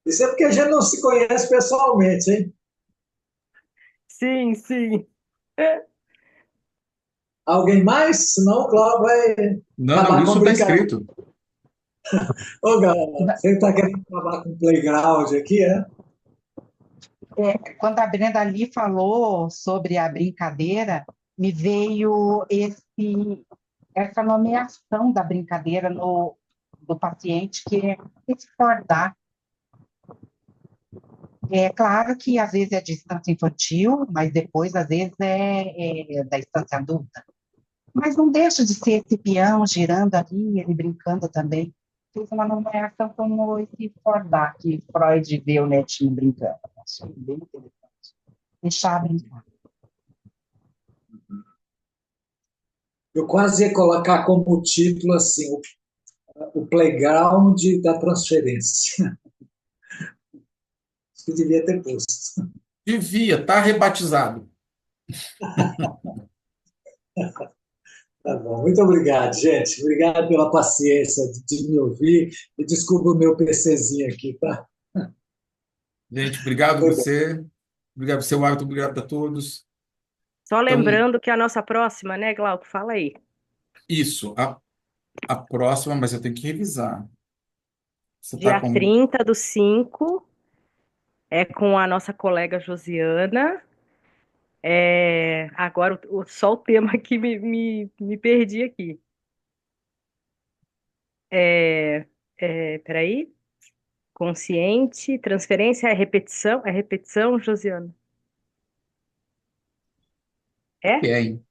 Isso é porque a gente não se conhece pessoalmente, hein? Sim, sim. Alguém mais? Senão o Cláudio vai Não, não, acabar com isso a está brincadeira. escrito. Ô, galera, você está querendo acabar com o playground aqui, é? Quando a Brenda ali falou sobre a brincadeira, me veio essa nomeação da brincadeira do paciente, que é discordar. É claro que às vezes é distância infantil, mas depois, às vezes, é da instância adulta. Mas não deixa de ser esse peão girando ali, ele brincando também. Fez uma nomeação como esse Fordar, que Freud vê o netinho brincando. Achei bem interessante. Deixar brincar. Eu quase ia colocar como título assim, o playground da transferência. Acho que devia ter posto. Devia, está rebatizado. Tá bom. Muito obrigado, gente. Obrigado pela paciência de me ouvir. E desculpa o meu PCzinho aqui, tá? Gente, obrigado Foi bom. você. Obrigado você, Wagner. Obrigado a todos. Só Então, lembrando que a nossa próxima, né, Glauco? Fala aí. isso. A próxima, mas eu tenho que revisar. Você está Dia com. 30/5 é com a nossa colega Josiana. Agora, só o tema aqui me perdi aqui. Peraí. Consciente, transferência, é repetição, Josiana? É? Que é, hein?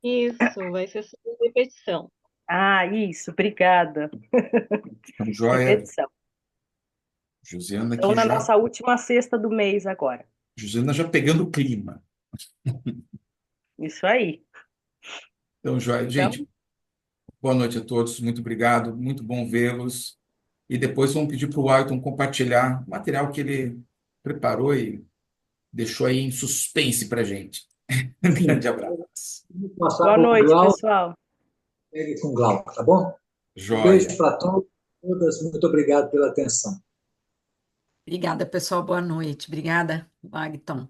Isso, vai ser sobre repetição. Ah, isso, obrigada. Então, joia. Repetição. Josiana Então, aqui na já. nossa última sexta do mês agora. Josiana já pegando o clima. Isso aí. Então, joia. Então, Gente, boa noite a todos. Muito obrigado. Muito bom vê-los. E depois vamos pedir para o Ayrton compartilhar o material que ele preparou e deixou aí em suspense para gente. Um grande abraço. Vou passar boa para o noite, Glauco, pessoal. pegue com o Glauco, tá bom? Um beijo Joia. para todos, todas. Muito obrigado pela atenção. Obrigada, pessoal. Boa noite. Obrigada, Wagton.